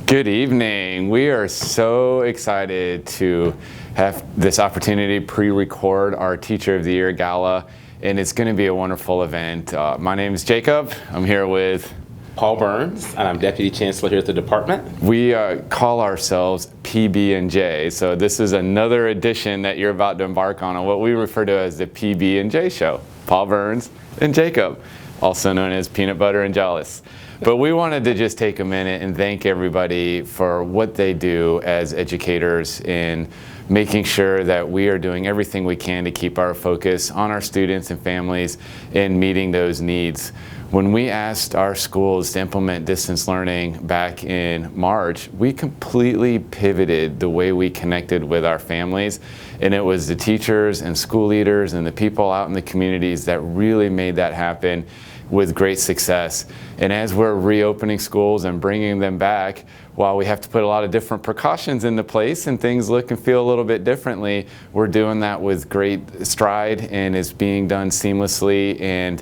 Good evening. We are so excited to have this opportunity to pre-record our Teacher of the Year Gala, and it's going to be a wonderful event. My name is Jacob. I'm here with Paul Burns, and I'm Deputy Chancellor here at the department. We call ourselves PB&J, so this is another edition that you're about to embark on what we refer to as the PB&J show. Paul Burns and Jacob, also known as Peanut Butter and Jealous. But we wanted to just take a minute and thank everybody for what they do as educators in making sure that we are doing everything we can to keep our focus on our students and families and meeting those needs. When we asked our schools to implement distance learning back in March, we completely pivoted the way we connected with our families, and it was the teachers and school leaders and the people out in the communities that really made that happen with great success. And as we're reopening schools and bringing them back, while we have to put a lot of different precautions into place and things look and feel a little bit differently, we're doing that with great stride and it's being done seamlessly, and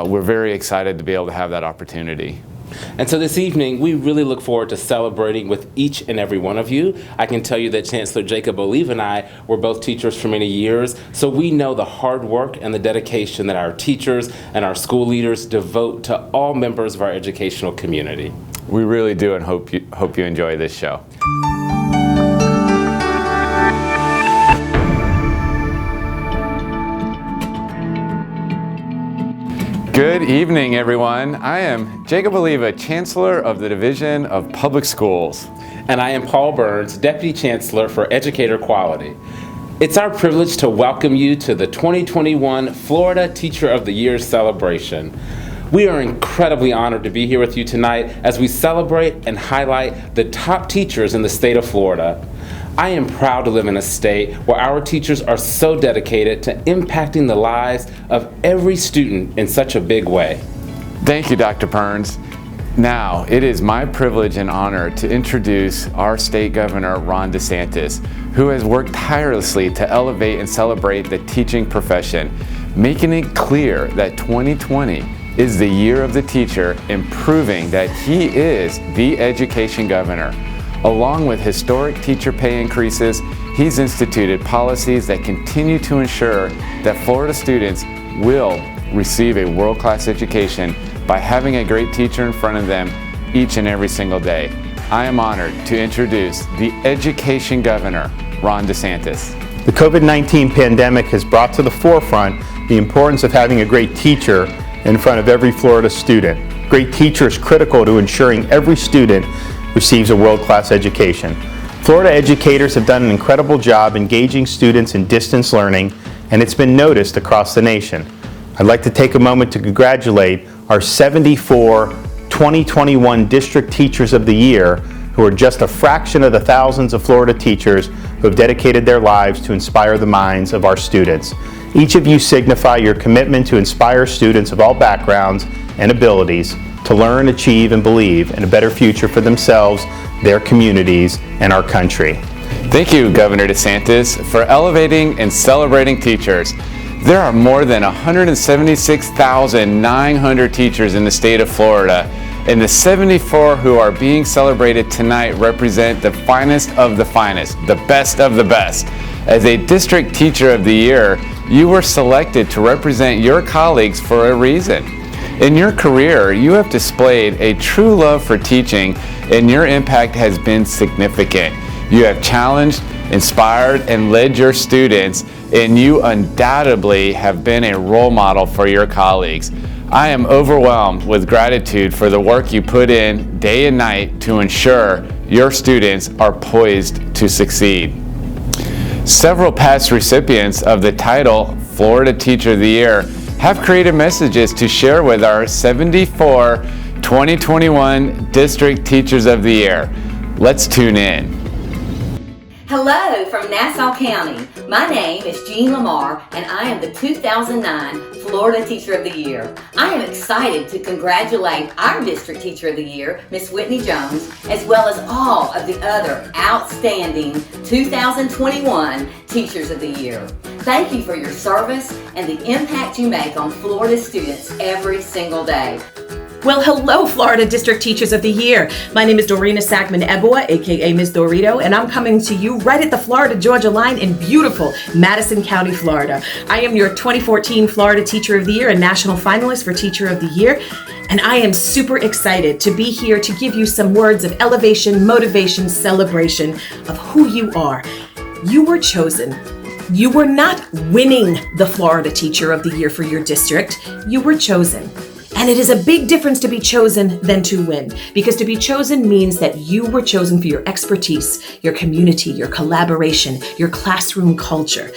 we're very excited to be able to have that opportunity. And so this evening, we really look forward to celebrating with each and every one of you. I can tell you that Chancellor Jacob Olive and I were both teachers for many years, so we know the hard work and the dedication that our teachers and our school leaders devote to all members of our educational community. We really do, and hope you enjoy this show. Good evening, everyone. I am Jacob Oliva, Chancellor of the Division of Public Schools. And I am Paul Burns, Deputy Chancellor for Educator Quality. It's our privilege to welcome you to the 2021 Florida Teacher of the Year celebration. We are incredibly honored to be here with you tonight as we celebrate and highlight the top teachers in the state of Florida. I am proud to live in a state where our teachers are so dedicated to impacting the lives of every student in such a big way. Thank you, Dr. Burns. Now, it is my privilege and honor to introduce our state governor, Ron DeSantis, who has worked tirelessly to elevate and celebrate the teaching profession, making it clear that 2020 is the year of the teacher, and proving that he is the education governor. Along with historic teacher pay increases, he's instituted policies that continue to ensure that Florida students will receive a world-class education by having a great teacher in front of them each and every single day. I am honored to introduce the education governor, Ron DeSantis. The COVID-19 pandemic has brought to the forefront the importance of having a great teacher in front of every Florida student. Great teacher is critical to ensuring every student receives a world-class education. Florida educators have done an incredible job engaging students in distance learning, and it's been noticed across the nation. I'd like to take a moment to congratulate our 74 2021 District Teachers of the Year, who are just a fraction of the thousands of Florida teachers who have dedicated their lives to inspire the minds of our students. Each of you signify your commitment to inspire students of all backgrounds and abilities to learn, achieve, and believe in a better future for themselves, their communities, and our country. Thank you, Governor DeSantis, for elevating and celebrating teachers. There are more than 176,900 teachers in the state of Florida, and the 74 who are being celebrated tonight represent the finest of the finest, the best of the best. As a District Teacher of the Year, you were selected to represent your colleagues for a reason. In your career, you have displayed a true love for teaching, and your impact has been significant. You have challenged, inspired, and led your students, and you undoubtedly have been a role model for your colleagues. I am overwhelmed with gratitude for the work you put in day and night to ensure your students are poised to succeed. Several past recipients of the title Florida Teacher of the Year have created messages to share with our 74 2021 District Teachers of the Year. Let's tune in. Hello from Nassau County. My name is Jean Lamar, and I am the 2009 Florida Teacher of the Year. I am excited to congratulate our District Teacher of the Year, Miss Whitney Jones, as well as all of the other outstanding 2021 Teachers of the Year. Thank you for your service and the impact you make on Florida students every single day. Well, hello, Florida District Teachers of the Year. My name is Dorina Sackman-Eboa, aka Ms. Dorito, and I'm coming to you right at the Florida-Georgia line in beautiful Madison County, Florida. I am your 2014 Florida Teacher of the Year and National Finalist for Teacher of the Year, and I am super excited to be here to give you some words of elevation, motivation, celebration of who you are. You were chosen. You were not winning the Florida Teacher of the Year for your district. You were chosen. And it is a big difference to be chosen than to win, because to be chosen means that you were chosen for your expertise, your community, your collaboration, your classroom culture.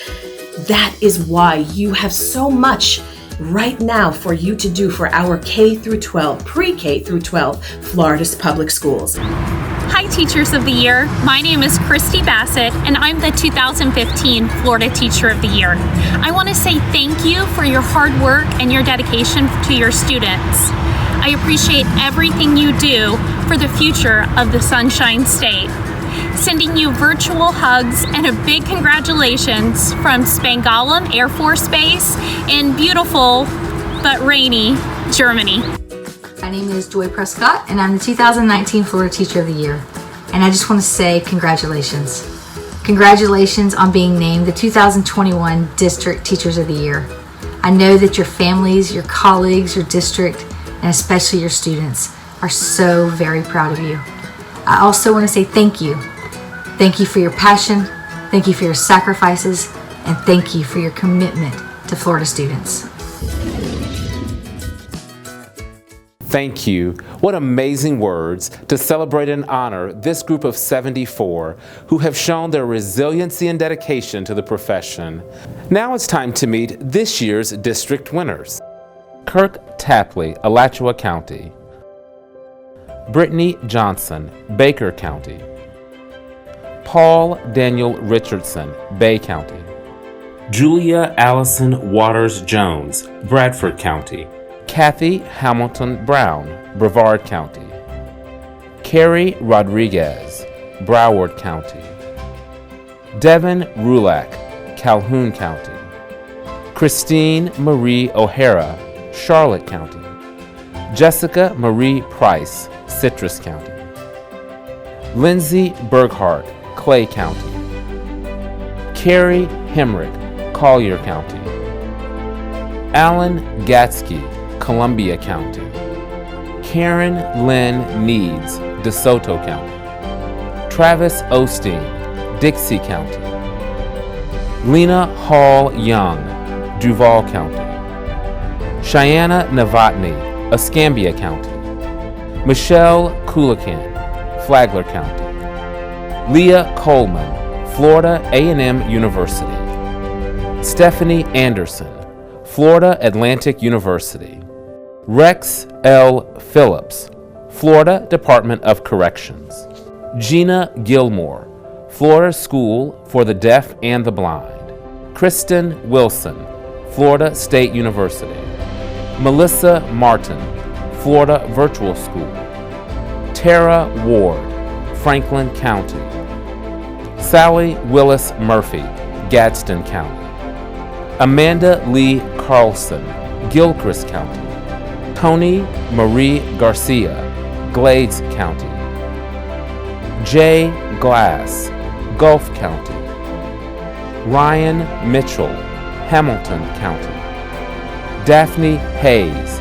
That is why you have so much right now for you to do for our K through 12, pre-K through 12 Florida's public schools. Hi, Teachers of the Year. My name is Christy Bassett, and I'm the 2015 Florida Teacher of the Year. I want to say thank you for your hard work and your dedication to your students. I appreciate everything you do for the future of the Sunshine State. Sending you virtual hugs and a big congratulations from Spangdahlem Air Force Base in beautiful but rainy Germany. My name is Joy Prescott, and I'm the 2019 Florida Teacher of the Year. And I just want to say congratulations. Congratulations on being named the 2021 District Teachers of the Year. I know that your families, your colleagues, your district, and especially your students are so very proud of you. I also want to say thank you. Thank you for your passion, thank you for your sacrifices, and thank you for your commitment to Florida students. Thank you. What amazing words to celebrate and honor this group of 74 who have shown their resiliency and dedication to the profession. Now it's time to meet this year's district winners. Kirk Tapley, Alachua County. Brittany Johnson, Baker County. Paul Daniel Richardson, Bay County. Julia Allison Waters Jones, Bradford County. Kathy Hamilton Brown, Brevard County. Carrie Rodriguez, Broward County. Devin Rulak, Calhoun County. Christine Marie O'Hara, Charlotte County. Jessica Marie Price, Citrus County. Lindsay Berghart, Clay County. Carrie Hemrick, Collier County. Alan Gatsky, Columbia County. Karen Lynn Needs, DeSoto County. Travis Osteen, Dixie County. Lena Hall Young, Duval County. Cheyenne Novotny, Escambia County. Michelle Coolican, Flagler County. Leah Coleman, Florida A&M University. Stephanie Anderson, Florida Atlantic University. Rex L. Phillips, Florida Department of Corrections. Gina Gilmore, Florida School for the Deaf and the Blind. Kristin Wilson, Florida State University. Melissa Martin, Florida Virtual School. Tara Ward, Franklin County. Sally Willis Murphy, Gadsden County. Amanda Lee Carlson, Gilchrist County. Tony Marie Garcia, Glades County. Jay Glass, Gulf County. Ryan Mitchell, Hamilton County. Daphne Hayes,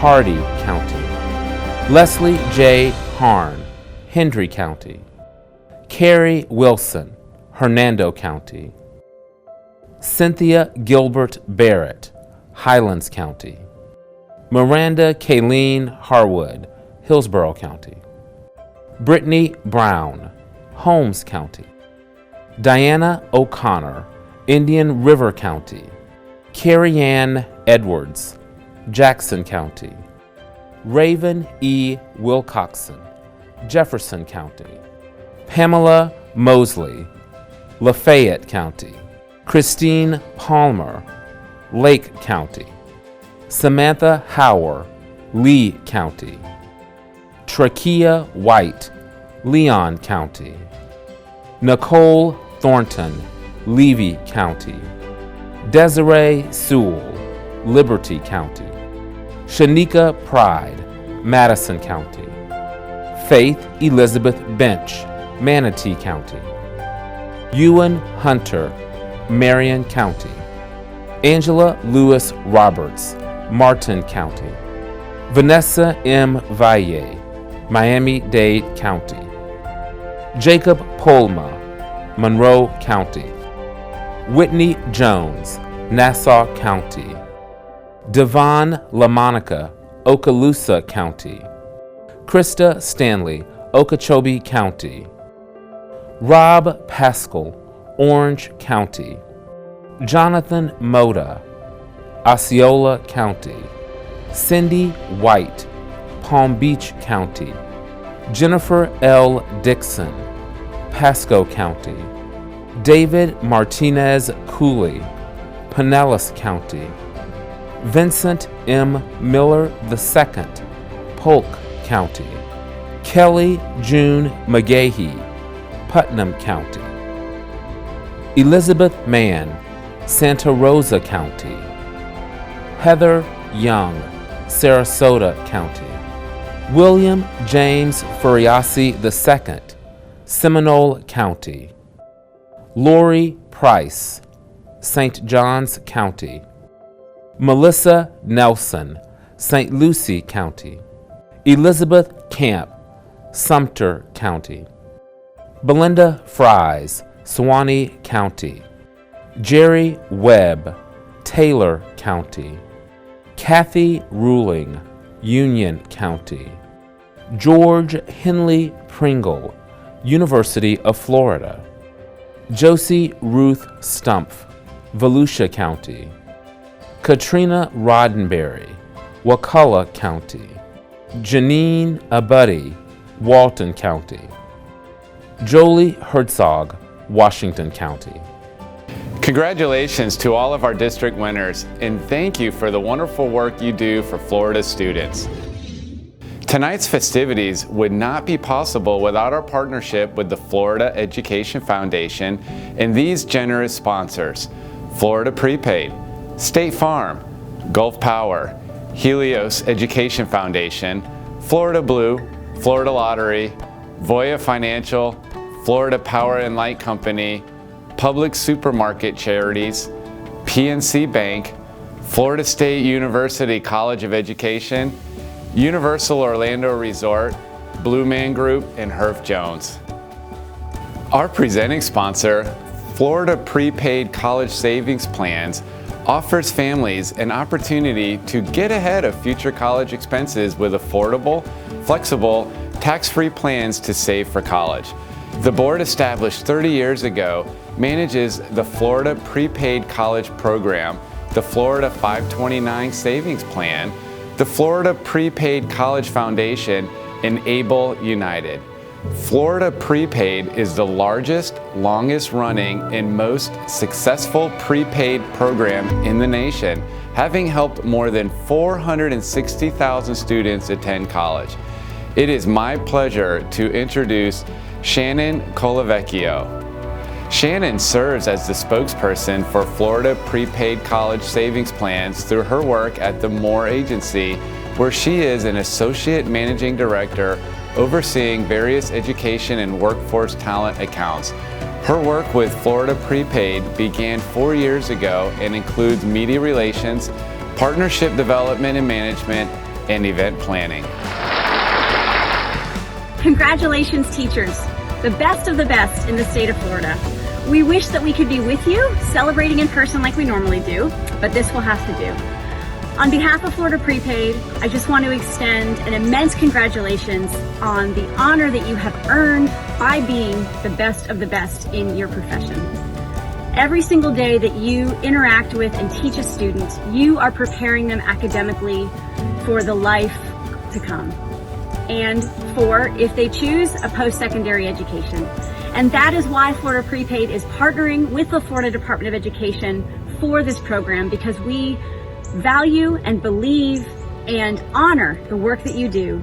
Hardy County. Leslie J. Harn, Hendry County. Carrie Wilson, Hernando County. Cynthia Gilbert Barrett, Highlands County. Miranda Kayleen Harwood, Hillsborough County. Brittany Brown, Holmes County. Diana O'Connor, Indian River County. Carrie Ann Edwards, Jackson County. Raven E. Wilcoxon, Jefferson County. Pamela Mosley, Lafayette County. Christine Palmer, Lake County. Samantha Hauer, Lee County. Trakia White, Leon County. Nicole Thornton, Levy County. Desiree Sewell, Liberty County. Shanika Pride, Madison County. Faith Elizabeth Bench, Manatee County. Ewan Hunter, Marion County. Angela Lewis Roberts, Martin County. Vanessa M. Valle, Miami-Dade County. Jacob Polma, Monroe County. Whitney Jones, Nassau County. Devon LaMonica, Okaloosa County. Krista Stanley, Okeechobee County. Rob Pascal, Orange County. Jonathan Moda, Osceola County. Cindy White, Palm Beach County. Jennifer L. Dixon, Pasco County. David Martinez Cooley, Pinellas County. Vincent M. Miller II, Polk County. Kelly June McGahee, Putnam County. Elizabeth Mann, Santa Rosa County. Heather Young, Sarasota County. William James Furiasi II, Seminole County. Lori Price, St. Johns County. Melissa Nelson, St. Lucie County. Elizabeth Camp, Sumter County. Belinda Fries, Suwannee County. Jerry Webb, Taylor County. Kathy Ruling, Union County. George Henley Pringle, University of Florida. Josie Ruth Stumpf, Volusia County. Katrina Roddenberry, Wakulla County. Janine Abuddy, Walton County. Jolie Herzog, Washington County. Congratulations to all of our district winners, and thank you for the wonderful work you do for Florida students. Tonight's festivities would not be possible without our partnership with the Florida Education Foundation and these generous sponsors: Florida Prepaid, State Farm, Gulf Power, Helios Education Foundation, Florida Blue, Florida Lottery, Voya Financial, Florida Power and Light Company, Public Supermarket Charities, PNC Bank, Florida State University College of Education, Universal Orlando Resort, Blue Man Group, and Herff Jones. Our presenting sponsor, Florida Prepaid College Savings Plans, offers families an opportunity to get ahead of future college expenses with affordable, flexible, tax-free plans to save for college. The board, established 30 years ago, manages the Florida Prepaid College Program, the Florida 529 Savings Plan, the Florida Prepaid College Foundation, and Able United. Florida Prepaid is the largest, longest running, and most successful prepaid program in the nation, having helped more than 460,000 students attend college. It is my pleasure to introduce Shannon Colavecchio. Shannon serves as the spokesperson for Florida Prepaid College Savings Plans through her work at the Moore Agency, where she is an Associate Managing Director overseeing various education and workforce talent accounts. Her work with Florida Prepaid began 4 years ago and includes media relations, partnership development and management, and event planning. Congratulations, teachers, the best of the best in the state of Florida. We wish that we could be with you, celebrating in person like we normally do, but this will have to do. On behalf of Florida Prepaid, I just want to extend an immense congratulations on the honor that you have earned by being the best of the best in your profession. Every single day that you interact with and teach a student, you are preparing them academically for the life to come, and for, if they choose, a post-secondary education. And that is why Florida Prepaid is partnering with the Florida Department of Education for this program, because we value and believe and honor the work that you do,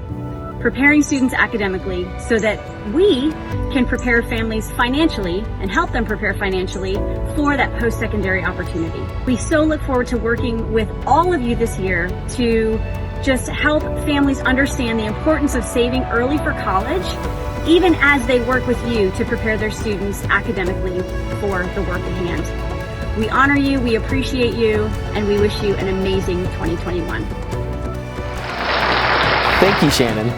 preparing students academically so that we can prepare families financially and help them prepare financially for that post-secondary opportunity. We so look forward to working with all of you this year to just help families understand the importance of saving early for college, even as they work with you to prepare their students academically for the work at hand. We honor you, we appreciate you, and we wish you an amazing 2021. Thank you, Shannon.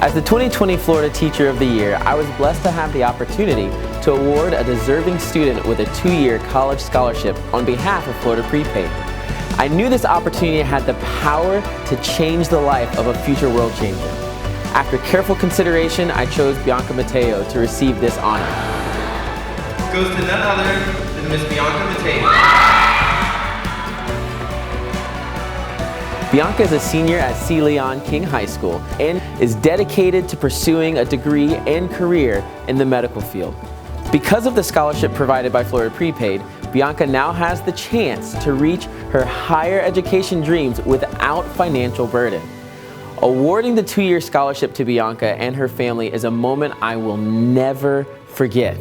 As the 2020 Florida Teacher of the Year, I was blessed to have the opportunity to award a deserving student with a 2-year college scholarship on behalf of Florida Prepaid. I knew this opportunity had the power to change the life of a future world changer. After careful consideration, I chose Bianca Mateo to receive this honor. Goes to none other than Miss Bianca Mateo. Bianca is a senior at C. Leon King High School and is dedicated to pursuing a degree and career in the medical field. Because of the scholarship provided by Florida Prepaid, Bianca now has the chance to reach her higher education dreams without financial burden. Awarding the 2-year scholarship to Bianca and her family is a moment I will never forget.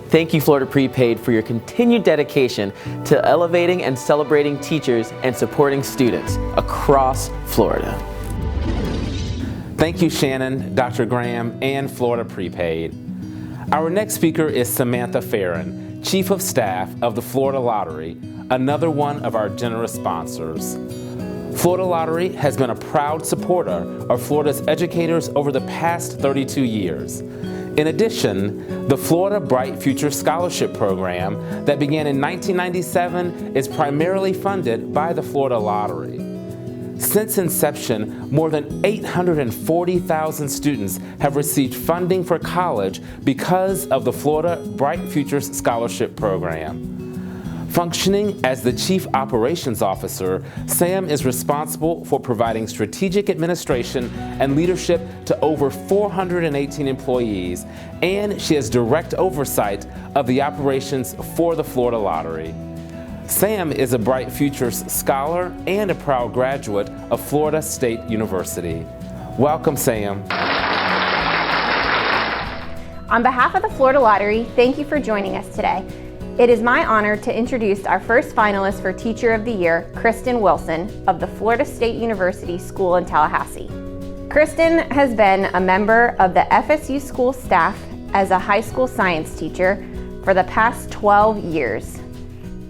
Thank you, Florida Prepaid, for your continued dedication to elevating and celebrating teachers and supporting students across Florida. Thank you, Shannon, Dr. Graham, and Florida Prepaid. Our next speaker is Samantha Farron, Chief of Staff of the Florida Lottery, another one of our generous sponsors. Florida Lottery has been a proud supporter of Florida's educators over the past 32 years. In addition, the Florida Bright Future Scholarship Program that began in 1997 is primarily funded by the Florida Lottery. Since inception, more than 840,000 students have received funding for college because of the Florida Bright Futures Scholarship Program. Functioning as the Chief Operations Officer, Sam is responsible for providing strategic administration and leadership to over 418 employees, and she has direct oversight of the operations for the Florida Lottery. Sam is a Bright Futures Scholar and a proud graduate of Florida State University. Welcome, Sam. On behalf of the Florida Lottery, thank you for joining us today. It is my honor to introduce our first finalist for Teacher of the Year, Kristin Wilson of the Florida State University School in Tallahassee. Kristin has been a member of the FSU school staff as a high school science teacher for the past 12 years.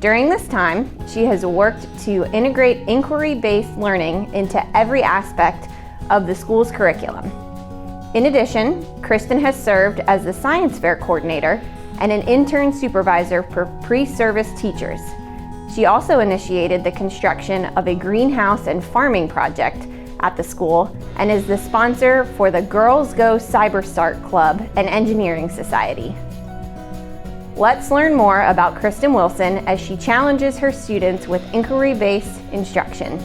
During this time, she has worked to integrate inquiry-based learning into every aspect of the school's curriculum. In addition, Kristin has served as the science fair coordinator and an intern supervisor for pre-service teachers. She also initiated the construction of a greenhouse and farming project at the school and is the sponsor for the Girls Go CyberStart Club and Engineering Society. Let's learn more about Kristin Wilson as she challenges her students with inquiry-based instruction.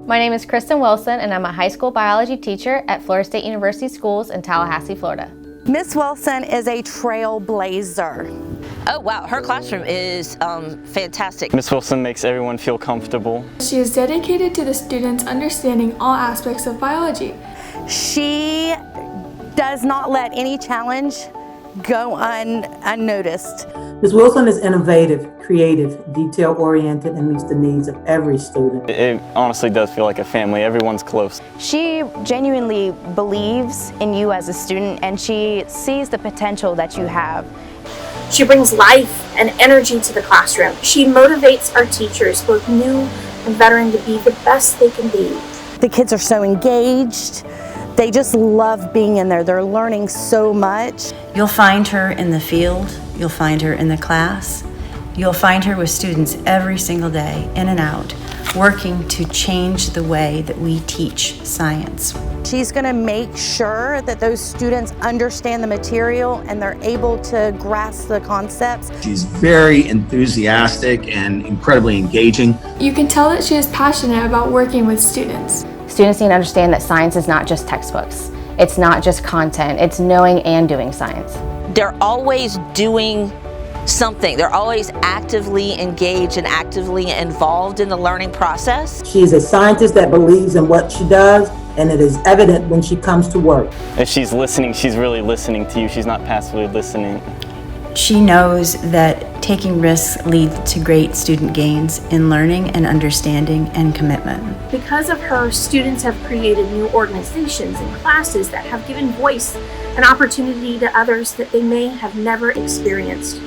My name is Kristin Wilson, and I'm a high school biology teacher at Florida State University Schools in Tallahassee, Florida. Miss Wilson is a trailblazer. Oh wow, her classroom is fantastic. Miss Wilson makes everyone feel comfortable. She is dedicated to the students understanding all aspects of biology. She does not let any challenge go unnoticed. Ms. Wilson is innovative, creative, detail-oriented, and meets the needs of every student. It honestly does feel like a family. Everyone's close. She genuinely believes in you as a student, and she sees the potential that you have. She brings life and energy to the classroom. She motivates our teachers, both new and veteran, to be the best they can be. The kids are so engaged. They just love being in there. They're learning so much. You'll find her in the field. You'll find her in the class. You'll find her with students every single day, in and out, working to change the way that we teach science. She's going to make sure that those students understand the material and they're able to grasp the concepts. She's very enthusiastic and incredibly engaging. You can tell that she is passionate about working with students. Students need to understand that science is not just textbooks. It's not just content. It's knowing and doing science. They're always doing something. They're always actively engaged and actively involved in the learning process. She's a scientist that believes in what she does, and it is evident when she comes to work. If she's listening, she's really listening to you. She's not passively listening. She knows that taking risks leads to great student gains in learning and understanding and commitment. Because of her, students have created new organizations and classes that have given voice and opportunity to others that they may have never experienced.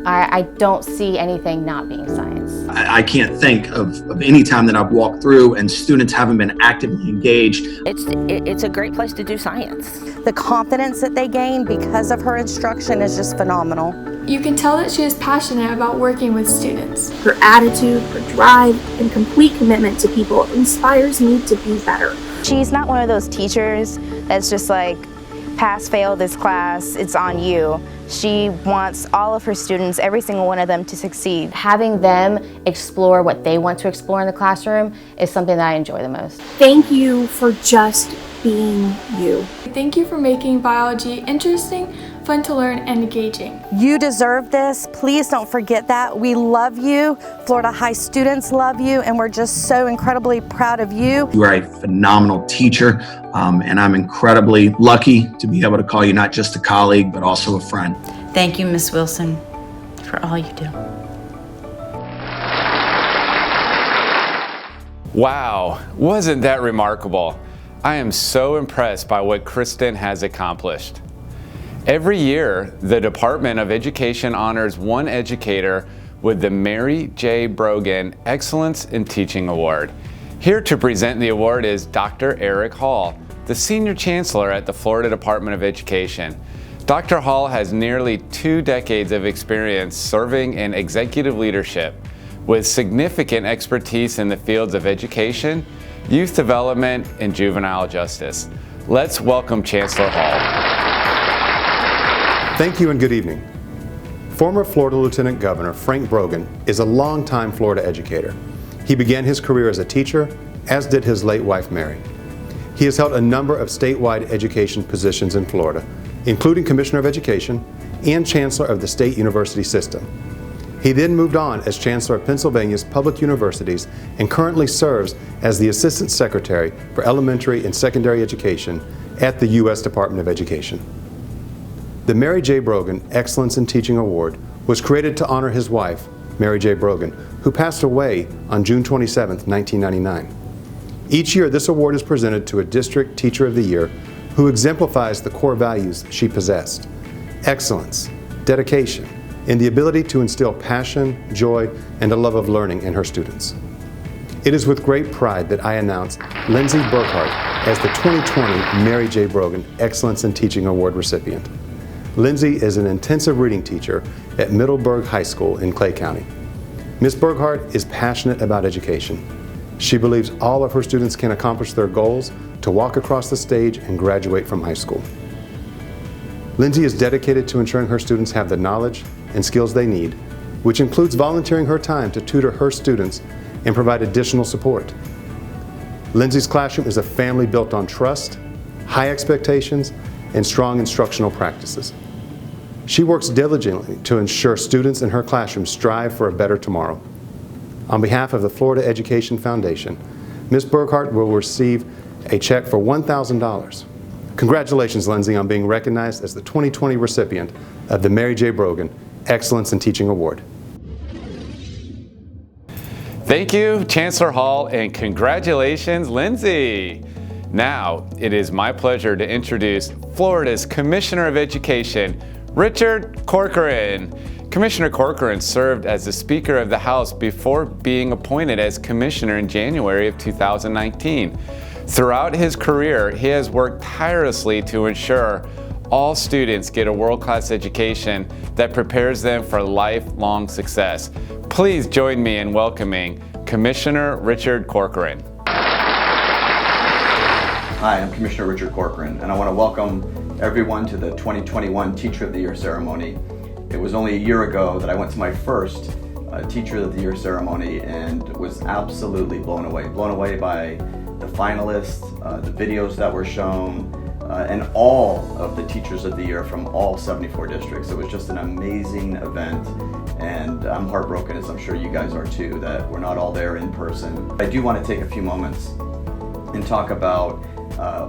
I don't see anything not being science. I can't think of any time that I've walked through and students haven't been actively engaged. It's a great place to do science. The confidence that they gain because of her instruction is just phenomenal. You can tell that she is passionate about working with students. Her attitude, her drive, and complete commitment to people inspires me to be better. She's not one of those teachers that's just like, pass, fail this class, it's on you. She wants all of her students, every single one of them, to succeed. Having them explore what they want to explore in the classroom is something that I enjoy the most. Thank you for just being you. Thank you for making biology interesting, fun to learn, and engaging. You deserve this. Please don't forget that. We love you. Florida High students love you, and we're just so incredibly proud of you. You are a phenomenal teacher, and I'm incredibly lucky to be able to call you not just a colleague, but also a friend. Thank you, Ms. Wilson, for all you do. Wow, wasn't that remarkable? I am so impressed by what Kristin has accomplished. Every year, the Department of Education honors one educator with the Mary J. Brogan Excellence in Teaching Award. Here to present the award is Dr. Eric Hall, the Senior Chancellor at the Florida Department of Education. Dr. Hall has nearly 2 decades of experience serving in executive leadership with significant expertise in the fields of education, youth development, and juvenile justice. Let's welcome Chancellor Hall. Thank you and good evening. Former Florida Lieutenant Governor Frank Brogan is a longtime Florida educator. He began his career as a teacher, as did his late wife Mary. He has held a number of statewide education positions in Florida, including Commissioner of Education and Chancellor of the State University System. He then moved on as Chancellor of Pennsylvania's public universities and currently serves as the Assistant Secretary for Elementary and Secondary Education at the U.S. Department of Education. The Mary J. Brogan Excellence in Teaching Award was created to honor his wife, Mary J. Brogan, who passed away on June 27, 1999. Each year, this award is presented to a District Teacher of the Year who exemplifies the core values she possessed: excellence, dedication, and the ability to instill passion, joy, and a love of learning in her students. It is with great pride that I announce Lindsay Burkhart as the 2020 Mary J. Brogan Excellence in Teaching Award recipient. Lindsay is an intensive reading teacher at Middleburg High School in Clay County. Ms. Burkhart is passionate about education. She believes all of her students can accomplish their goals to walk across the stage and graduate from high school. Lindsay is dedicated to ensuring her students have the knowledge and skills they need, which includes volunteering her time to tutor her students and provide additional support. Lindsay's classroom is a family built on trust, high expectations, and strong instructional practices. She works diligently to ensure students in her classroom strive for a better tomorrow. On behalf of the Florida Education Foundation, Ms. Burkhart will receive a check for $1,000. Congratulations, Lindsay, on being recognized as the 2020 recipient of the Mary J. Brogan Excellence in Teaching Award. Thank you, Chancellor Hall, and congratulations, Lindsay. Now, it is my pleasure to introduce Florida's Commissioner of Education, Richard Corcoran. Commissioner Corcoran served as the Speaker of the House before being appointed as Commissioner in January of 2019. Throughout his career, he has worked tirelessly to ensure all students get a world-class education that prepares them for lifelong success. Please join me in welcoming Commissioner Richard Corcoran. Hi, I'm Commissioner Richard Corcoran, and I want to welcome everyone to the 2021 Teacher of the Year ceremony. It was only a year ago that I went to my first Teacher of the Year ceremony and was absolutely blown away by the finalists, the videos that were shown, and all of the Teachers of the Year from all 74 districts. It was just an amazing event, and I'm heartbroken, as I'm sure you guys are too, that we're not all there in person. I do want to take a few moments and talk about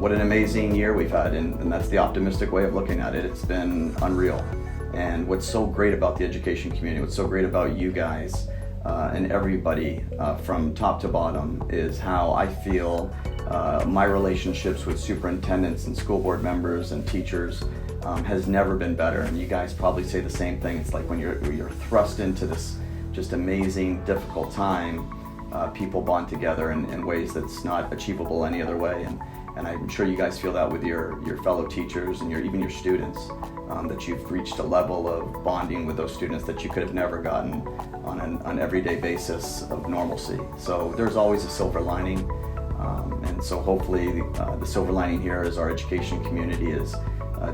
what an amazing year we've had, and that's the optimistic way of looking at it. It's been unreal. And what's so great about the education community, what's so great about you guys and everybody from top to bottom is how I feel my relationships with superintendents and school board members and teachers has never been better. And you guys probably say the same thing. It's like when you're thrust into this just amazing, difficult time, people bond together in ways that's not achievable any other way. And I'm sure you guys feel that with your fellow teachers and even your students, that you've reached a level of bonding with those students that you could have never gotten on an everyday basis of normalcy. So there's always a silver lining. And so hopefully the silver lining here is our education community is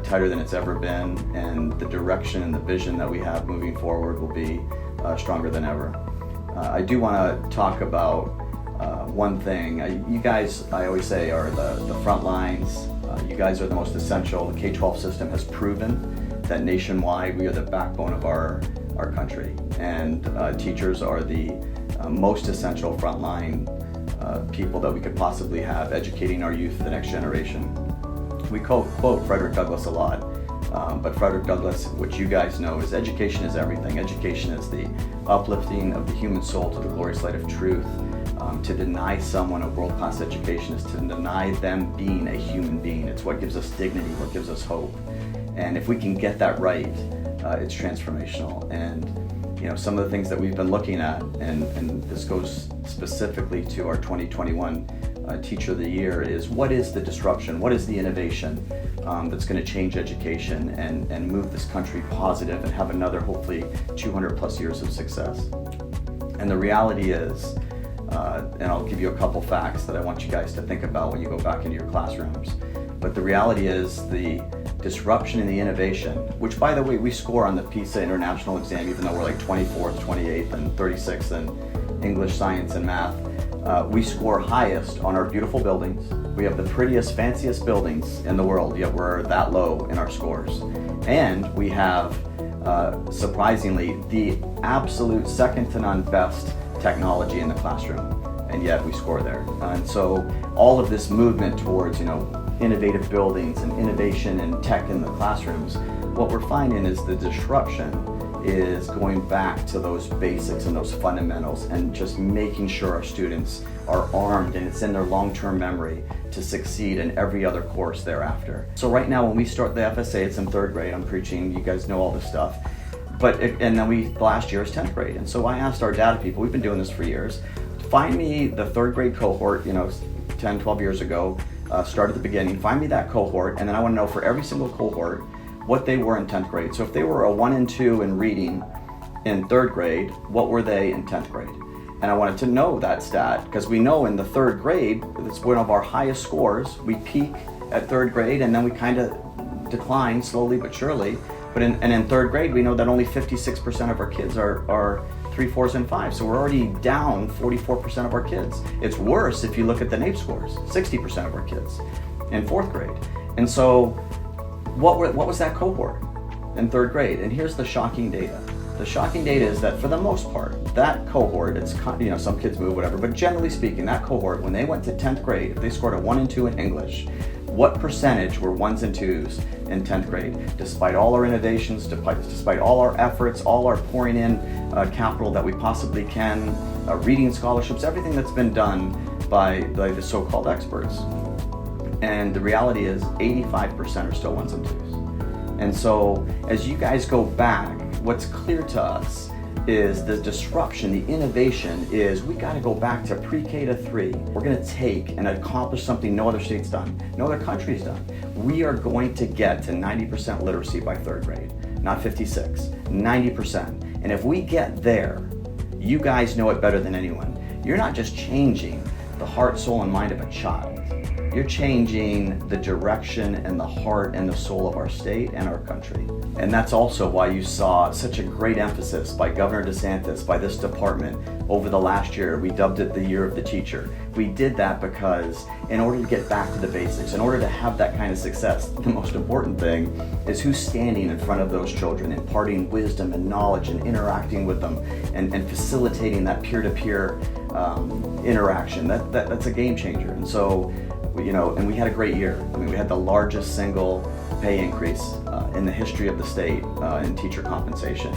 tighter than it's ever been, and the direction and the vision that we have moving forward will be stronger than ever. I do want to talk about one thing. You guys, I always say, are the front lines. You guys are the most essential. The K-12 system has proven that nationwide we are the backbone of our country, and teachers are the most essential frontline people that we could possibly have educating our youth, the next generation. We quote Frederick Douglass a lot, but Frederick Douglass, what you guys know, is education is everything. Education is the uplifting of the human soul to the glorious light of truth. To deny someone a world-class education is to deny them being a human being. It's what gives us dignity, what gives us hope. And if we can get that right, it's transformational. And you know, some of the things that we've been looking at, and this goes specifically to our 2021 Teacher of the Year, is what is the disruption, what is the innovation that's going to change education and move this country positive and have another, hopefully, 200 plus years of success. And the reality is, and I'll give you a couple facts that I want you guys to think about when you go back into your classrooms, but the reality is the disruption and the innovation, which by the way, we score on the PISA international exam, even though we're like 24th, 28th, and 36th in English, science, and math. We score highest on our beautiful buildings. We have the prettiest, fanciest buildings in the world, yet we're that low in our scores. And we have, surprisingly, the absolute second to none best technology in the classroom, and yet we score there. And so all of this movement towards, innovative buildings and innovation and tech in the classrooms, what we're finding is the disruption is going back to those basics and those fundamentals and just making sure our students are armed and it's in their long-term memory to succeed in every other course thereafter. So right now when we start the FSA, it's in 3rd grade, I'm preaching, you guys know all this stuff. And then last year is 10th grade. And so I asked our data people, we've been doing this for years, find me the 3rd grade cohort, 10, 12 years ago, start at the beginning, find me that cohort, and then I want to know for every single cohort what they were in 10th grade. So if they were a 1 and 2 in reading in 3rd grade, what were they in 10th grade? And I wanted to know that stat, because we know in the 3rd grade, it's one of our highest scores. We peak at 3rd grade, and then we kind of decline slowly but surely. But in 3rd grade, we know that only 56% of our kids are 3, 4s, and 5s. So we're already down 44% of our kids. It's worse if you look at the NAEP scores, 60% of our kids in 4th grade. And so what was that cohort in 3rd grade? And here's the shocking data. The shocking data is that for the most part, that cohort, it's, some kids move, whatever, but generally speaking, that cohort, when they went to 10th grade, if they scored a 1 and 2 in English, what percentage were 1s and 2s in 10th grade? Despite all our innovations, despite all our efforts, all our pouring in capital that we possibly can, reading scholarships, everything that's been done by the so-called experts. And the reality is 85% are still 1s and 2s. And so as you guys go back, what's clear to us is the disruption, the innovation is we got to go back to pre-K to 3. We're going to take and accomplish something no other state's done, no other country's done. We are going to get to 90% literacy by 3rd grade, not 56, 90%. And if we get there, you guys know it better than anyone. You're not just changing the heart, soul, and mind of a child. You're changing the direction and the heart and the soul of our state and our country. And that's also why you saw such a great emphasis by Governor DeSantis, by this department over the last year. We dubbed it the Year of the Teacher. We did that because in order to get back to the basics, in order to have that kind of success, the most important thing is who's standing in front of those children, imparting wisdom and knowledge and interacting with them and facilitating that peer-to-peer interaction. That's a game changer. And so, and we had a great year. I mean, we had the largest single pay increase in the history of the state in teacher compensation.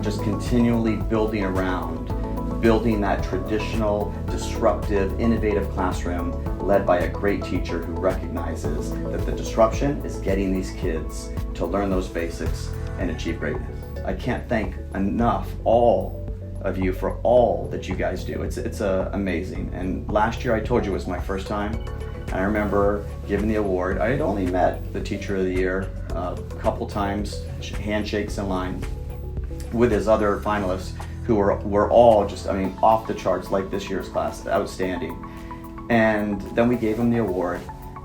Just continually building that traditional, disruptive, innovative classroom led by a great teacher who recognizes that the disruption is getting these kids to learn those basics and achieve greatness. I can't thank enough all of you for all that you guys do. It's amazing. And last year I told you it was my first time. And I remember giving the award. I had only met the Teacher of the Year a couple times, handshakes in line with his other finalists who were all just, off the charts, like this year's class, outstanding. And then we gave him the award,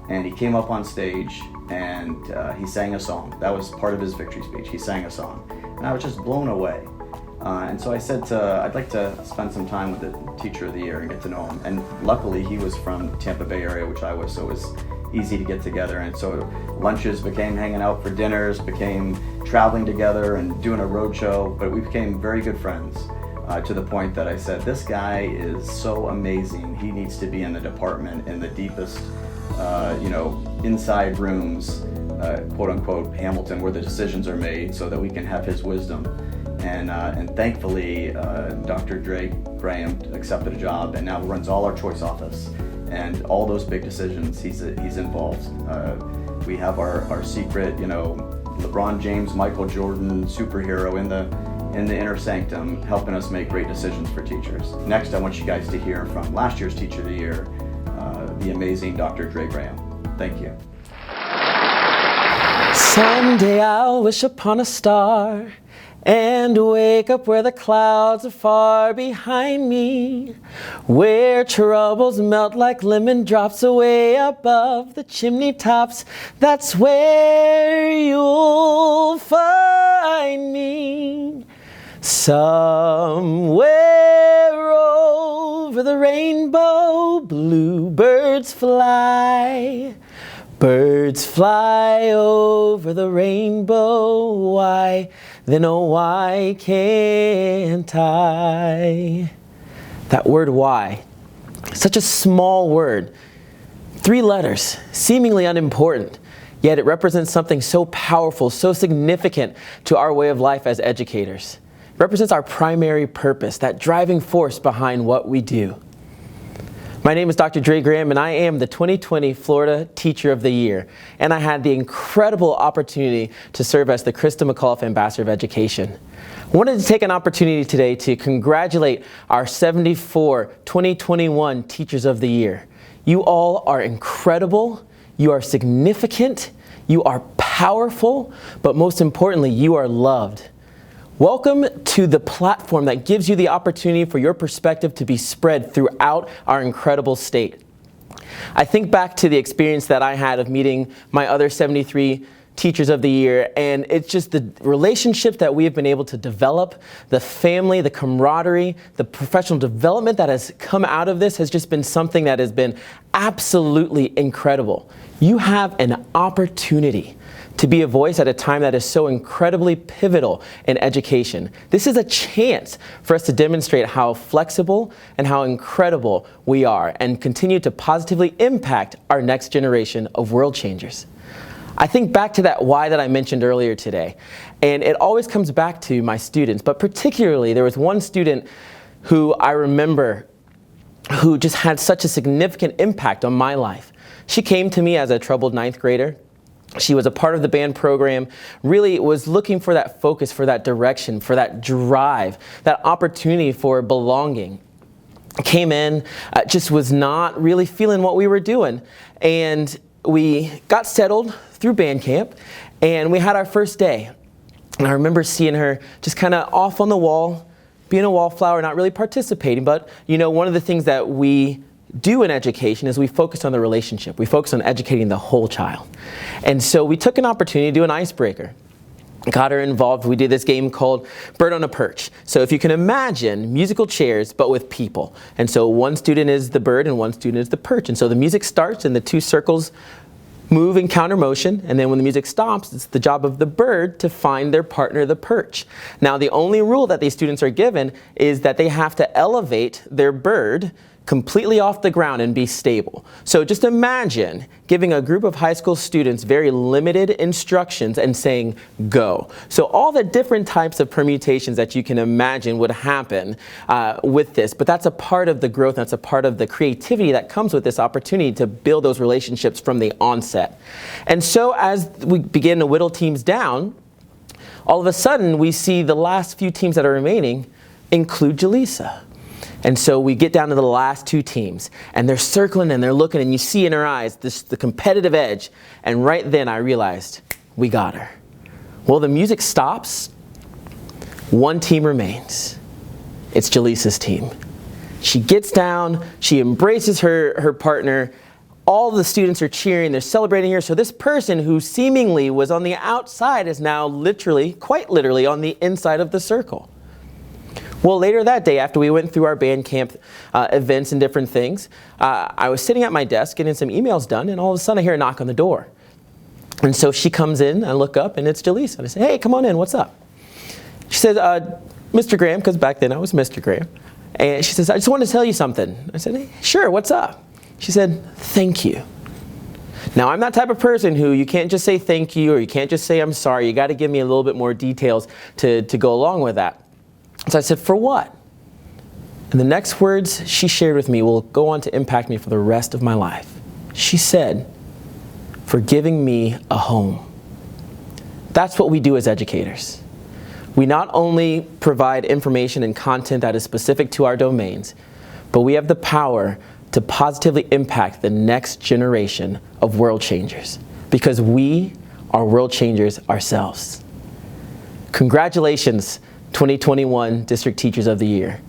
and he came up on stage and he sang a song. That was part of his victory speech. He sang a song, and I was just blown away. And so I said I'd like to spend some time with the Teacher of the Year and get to know him. And luckily he was from the Tampa Bay area, which I was, so it was easy to get together. And so lunches became hanging out for dinners, became traveling together and doing a road show, but we became very good friends to the point that I said, this guy is so amazing. He needs to be in the department in the deepest, inside rooms, quote unquote, Hamilton, where the decisions are made so that we can have his wisdom. And thankfully, Dr. Dre Graham accepted a job and now runs all our choice office. And all those big decisions, he's involved. We have our secret, LeBron James, Michael Jordan superhero in the inner sanctum, helping us make great decisions for teachers. Next, I want you guys to hear from last year's Teacher of the Year, the amazing Dr. Dre Graham. Thank you. Someday I'll wish upon a star and wake up where the clouds are far behind me, where troubles melt like lemon drops away above the chimney tops. That's where you'll find me, somewhere over the rainbow. Bluebirds fly, birds fly over the rainbow. Why then, oh, why can't I? That word why, such a small word, 3 letters, seemingly unimportant, yet it represents something so powerful, so significant to our way of life as educators. It represents our primary purpose, that driving force behind what we do. My name is Dr. Dre Graham, and I am the 2020 Florida Teacher of the Year. And I had the incredible opportunity to serve as the Krista McAuliffe Ambassador of Education. I wanted to take an opportunity today to congratulate our 74 2021 Teachers of the Year. You all are incredible, you are significant, you are powerful, but most importantly, you are loved. Welcome to the platform that gives you the opportunity for your perspective to be spread throughout our incredible state. I think back to the experience that I had of meeting my other 73 Teachers of the Year, and it's just the relationship that we have been able to develop, the family, the camaraderie, the professional development that has come out of this has just been something that has been absolutely incredible. You have an opportunity to be a voice at a time that is so incredibly pivotal in education. This is a chance for us to demonstrate how flexible and how incredible we are and continue to positively impact our next generation of world changers. I think back to that why that I mentioned earlier today, and it always comes back to my students, but particularly there was one student who I remember who just had such a significant impact on my life. She came to me as a troubled 9th grader. She was a part of the band program, really was looking for that focus, for that direction, for that drive, that opportunity for belonging. Came in, just was not really feeling what we were doing. And we got settled through band camp, and we had our first day. And I remember seeing her just kind of off on the wall, being a wallflower, not really participating. But, one of the things that we do in education is we focus on the relationship. We focus on educating the whole child. And so we took an opportunity to do an icebreaker. Got her involved. We did this game called Bird on a Perch. So if you can imagine musical chairs, but with people. And so one student is the bird and one student is the perch. And so the music starts and the 2 circles move in counter motion, and then when the music stops, it's the job of the bird to find their partner, the perch. Now, the only rule that these students are given is that they have to elevate their bird completely off the ground and be stable. So just imagine giving a group of high school students very limited instructions and saying, go. So all the different types of permutations that you can imagine would happen with this, but that's a part of the growth, that's a part of the creativity that comes with this opportunity to build those relationships from the onset. And so as we begin to whittle teams down, all of a sudden we see the last few teams that are remaining include Jaleesa. And so we get down to the last two teams, and they're circling and they're looking, and you see in her eyes the competitive edge. And right then I realized, we got her. Well, the music stops. One team remains. It's Jaleesa's team. She gets down, she embraces her partner. All the students are cheering, they're celebrating her. So this person who seemingly was on the outside is now literally, quite literally, on the inside of the circle. Well, later that day, after we went through our band camp events and different things, I was sitting at my desk getting some emails done, and all of a sudden I hear a knock on the door. And so she comes in, I look up, and it's Jaleesa. And I say, hey, come on in, what's up? She says, Mr. Graham, because back then I was Mr. Graham. And she says, I just wanted to tell you something. I said, hey, sure, what's up? She said, thank you. Now, I'm that type of person who you can't just say thank you, or you can't just say I'm sorry. You got to give me a little bit more details to go along with that. So I said, for what? And the next words she shared with me will go on to impact me for the rest of my life. She said, for giving me a home. That's what we do as educators. We not only provide information and content that is specific to our domains, but we have the power to positively impact the next generation of world changers, because we are world changers ourselves. Congratulations, 2021 District Teachers of the Year.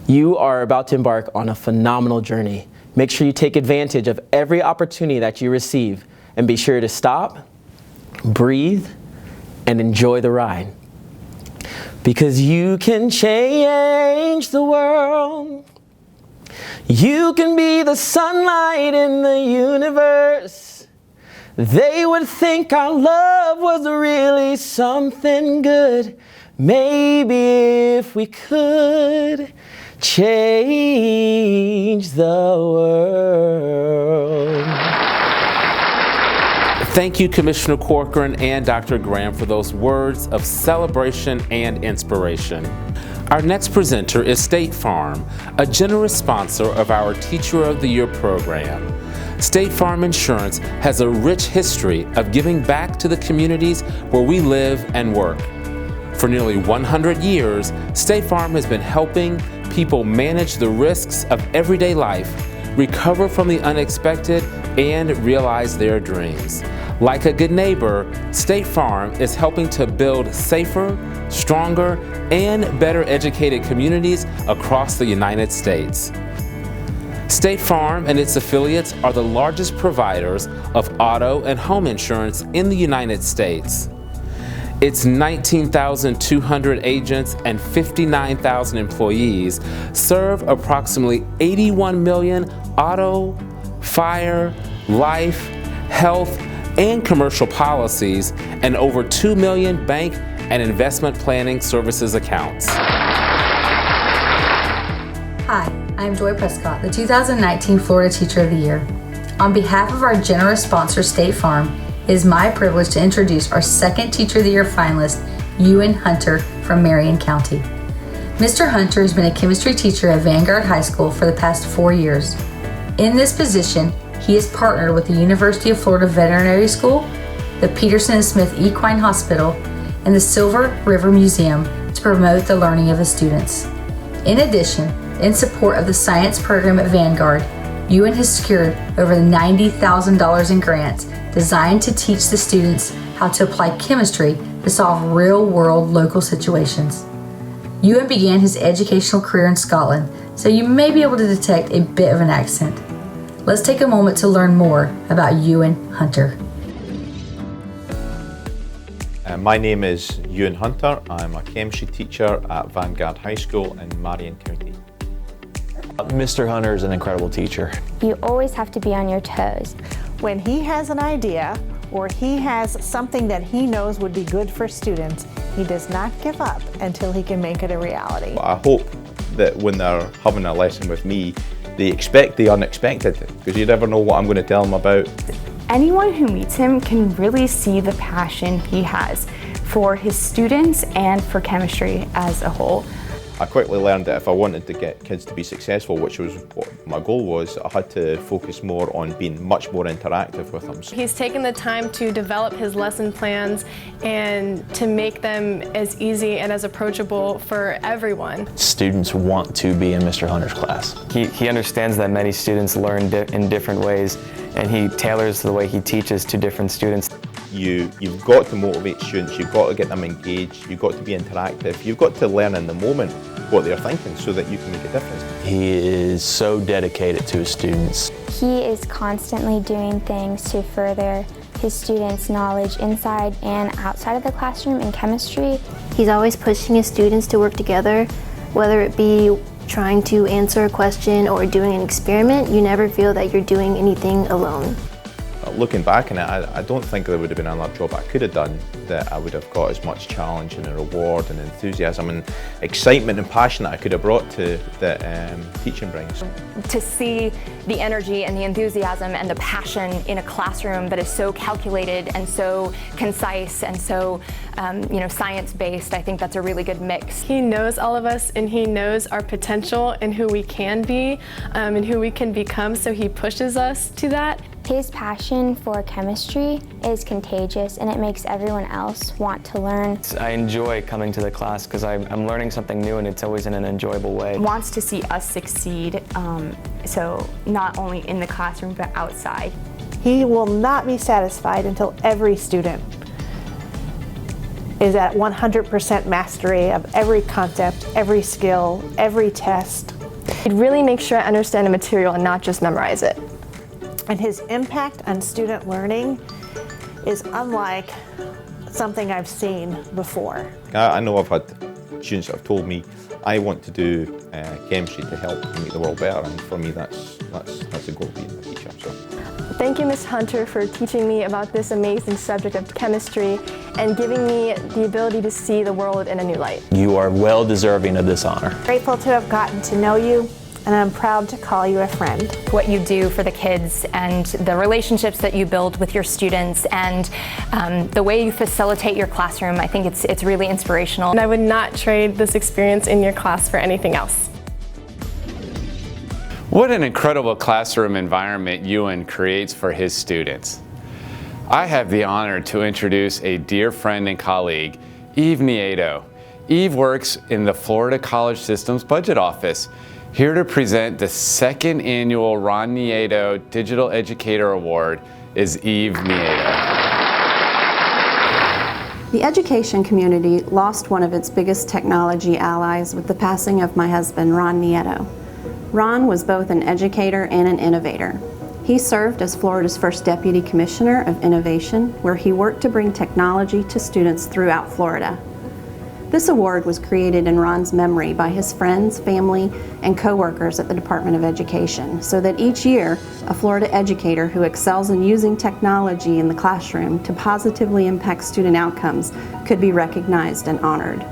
You are about to embark on a phenomenal journey. Make sure you take advantage of every opportunity that you receive, and be sure to stop, breathe, and enjoy the ride. Because you can change the world. You can be the sunlight in the universe. They would think our love was really something good. Maybe if we could change the world. Thank you, Commissioner Corcoran and Dr. Graham, for those words of celebration and inspiration. Our next presenter is State Farm, a generous sponsor of our Teacher of the Year program. State Farm Insurance has a rich history of giving back to the communities where we live and work. For nearly 100 years, State Farm has been helping people manage the risks of everyday life, recover from the unexpected, and realize their dreams. Like a good neighbor, State Farm is helping to build safer, stronger, and better educated communities across the United States. State Farm and its affiliates are the largest providers of auto and home insurance in the United States. Its 19,200 agents and 59,000 employees serve approximately 81 million auto, fire, life, health, and commercial policies, and over 2 million bank and investment planning services accounts. Hi, I'm Dre Prescott, the 2019 Florida Teacher of the Year. On behalf of our generous sponsor, State Farm, it is my privilege to introduce our second Teacher of the Year finalist, Ewan Hunter from Marion County. Mr. Hunter has been a chemistry teacher at Vanguard High School for the past 4 years. In this position, he has partnered with the University of Florida Veterinary School, the Peterson and Smith Equine Hospital, and the Silver River Museum to promote the learning of his students. In addition, in support of the science program at Vanguard, Ewan has secured over $90,000 in grants designed to teach the students how to apply chemistry to solve real-world local situations. Ewan began his educational career in Scotland, so you may be able to detect a bit of an accent. Let's take a moment to learn more about Ewan Hunter. My name is Ewan Hunter. I'm a chemistry teacher at Vanguard High School in Marion County. Mr. Hunter is an incredible teacher. You always have to be on your toes. When he has an idea or he has something that he knows would be good for students, he does not give up until he can make it a reality. I hope that when they're having a lesson with me, they expect the unexpected, because you never know what I'm going to tell them about. Anyone who meets him can really see the passion he has for his students and for chemistry as a whole. I quickly learned that if I wanted to get kids to be successful, which was what my goal was, I had to focus more on being much more interactive with them. He's taken the time to develop his lesson plans and to make them as easy and as approachable for everyone. Students want to be in Mr. Hunter's class. He understands that many students learn in different ways, and he tailors the way he teaches to different students. You've got to motivate students, you've got to get them engaged, you've got to be interactive, you've got to learn in the moment what they're thinking so that you can make a difference. He is so dedicated to his students. He is constantly doing things to further his students' knowledge inside and outside of the classroom in chemistry. He's always pushing his students to work together, whether it be trying to answer a question or doing an experiment. You never feel that you're doing anything alone. Looking back on it, I don't think there would have been another job I could have done that I would have got as much challenge and a reward and enthusiasm and excitement and passion that I could have brought to that teaching brings. To see the energy and the enthusiasm and the passion in a classroom that is so calculated and so concise and so science-based, I think that's a really good mix. He knows all of us, and he knows our potential and who we can be and who we can become, so he pushes us to that. His passion for chemistry is contagious, and it makes everyone else want to learn. I enjoy coming to the class because I'm learning something new, and it's always in an enjoyable way. Wants to see us succeed, so not only in the classroom but outside. He will not be satisfied until every student is at 100% mastery of every concept, every skill, every test. He'd really make sure I understand the material and not just memorize it. And his impact on student learning is unlike something I've seen before. I know I've had students that have told me, I want to do chemistry to help make the world better, and for me that's the goal of being a teacher. So. Thank you, Ms. Hunter, for teaching me about this amazing subject of chemistry and giving me the ability to see the world in a new light. You are well deserving of this honor. Grateful to have gotten to know you, and I'm proud to call you a friend. What you do for the kids and the relationships that you build with your students and the way you facilitate your classroom, I think it's really inspirational. And I would not trade this experience in your class for anything else. What an incredible classroom environment Ewan creates for his students. I have the honor to introduce a dear friend and colleague, Eve Nieto. Eve works in the Florida College System's Budget Office. Here to present the second annual Ron Nieto Digital Educator Award is Eve Nieto. The education community lost one of its biggest technology allies with the passing of my husband, Ron Nieto. Ron was both an educator and an innovator. He served as Florida's first Deputy Commissioner of Innovation, where he worked to bring technology to students throughout Florida. This award was created in Ron's memory by his friends, family, and co-workers at the Department of Education, so that each year, a Florida educator who excels in using technology in the classroom to positively impact student outcomes could be recognized and honored.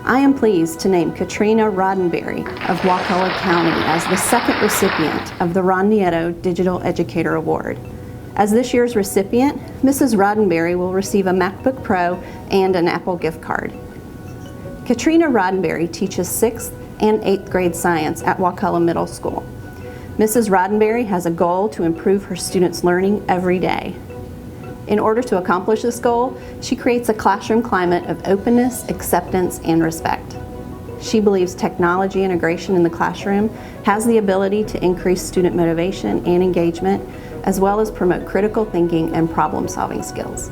I am pleased to name Katrina Roddenberry of Wakulla County as the second recipient of the Ron Nieto Digital Educator Award. As this year's recipient, Mrs. Roddenberry will receive a MacBook Pro and an Apple gift card. Katrina Roddenberry teaches 6th and 8th grade science at Wakulla Middle School. Mrs. Roddenberry has a goal to improve her students' learning every day. In order to accomplish this goal, she creates a classroom climate of openness, acceptance, and respect. She believes technology integration in the classroom has the ability to increase student motivation and engagement, as well as promote critical thinking and problem-solving skills.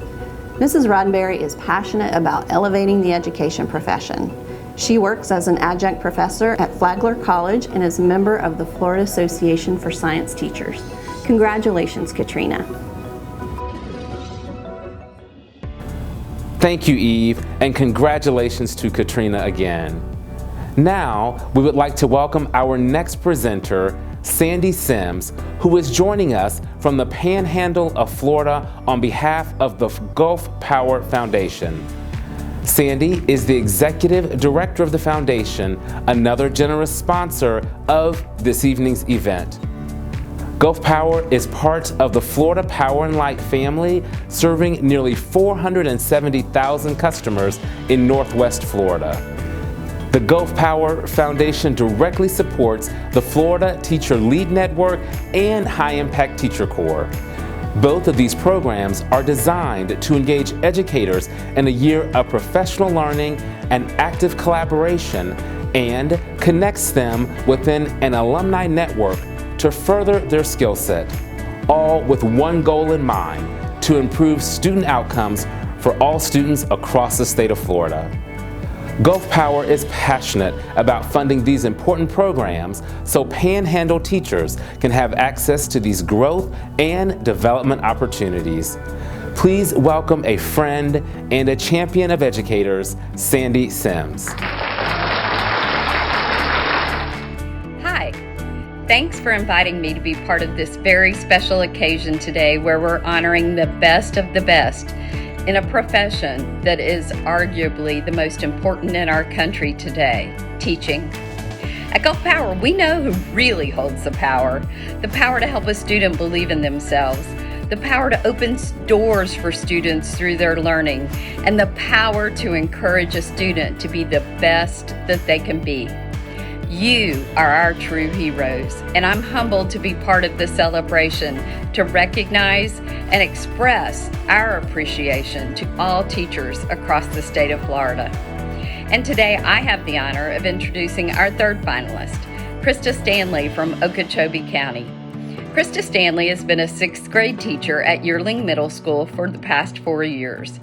Mrs. Roddenberry is passionate about elevating the education profession. She works as an adjunct professor at Flagler College and is a member of the Florida Association for Science Teachers. Congratulations, Katrina. Thank you, Eve, and congratulations to Katrina again. Now, we would like to welcome our next presenter, Sandy Sims, who is joining us from the Panhandle of Florida on behalf of the Gulf Power Foundation. Sandy is the executive director of the foundation, another generous sponsor of this evening's event. Gulf Power is part of the Florida Power and Light family, serving nearly 470,000 customers in Northwest Florida. The Gulf Power Foundation directly supports the Florida Teacher Lead Network and High Impact Teacher Corps. Both of these programs are designed to engage educators in a year of professional learning and active collaboration, and connects them within an alumni network to further their skill set, all with one goal in mind: to improve student outcomes for all students across the state of Florida. Gulf Power is passionate about funding these important programs so Panhandle teachers can have access to these growth and development opportunities. Please welcome a friend and a champion of educators, Sandy Sims. Hi, thanks for inviting me to be part of this very special occasion today where we're honoring the best of the best in a profession that is arguably the most important in our country today, teaching. At Gulf Power, we know who really holds the power to help a student believe in themselves, the power to open doors for students through their learning, and the power to encourage a student to be the best that they can be. You are our true heroes, and I'm humbled to be part of the celebration to recognize and express our appreciation to all teachers across the state of Florida. And today I have the honor of introducing our third finalist, Krista Stanley from Okeechobee County. Krista Stanley has been a 6th grade teacher at Yearling Middle School for the past 4 years.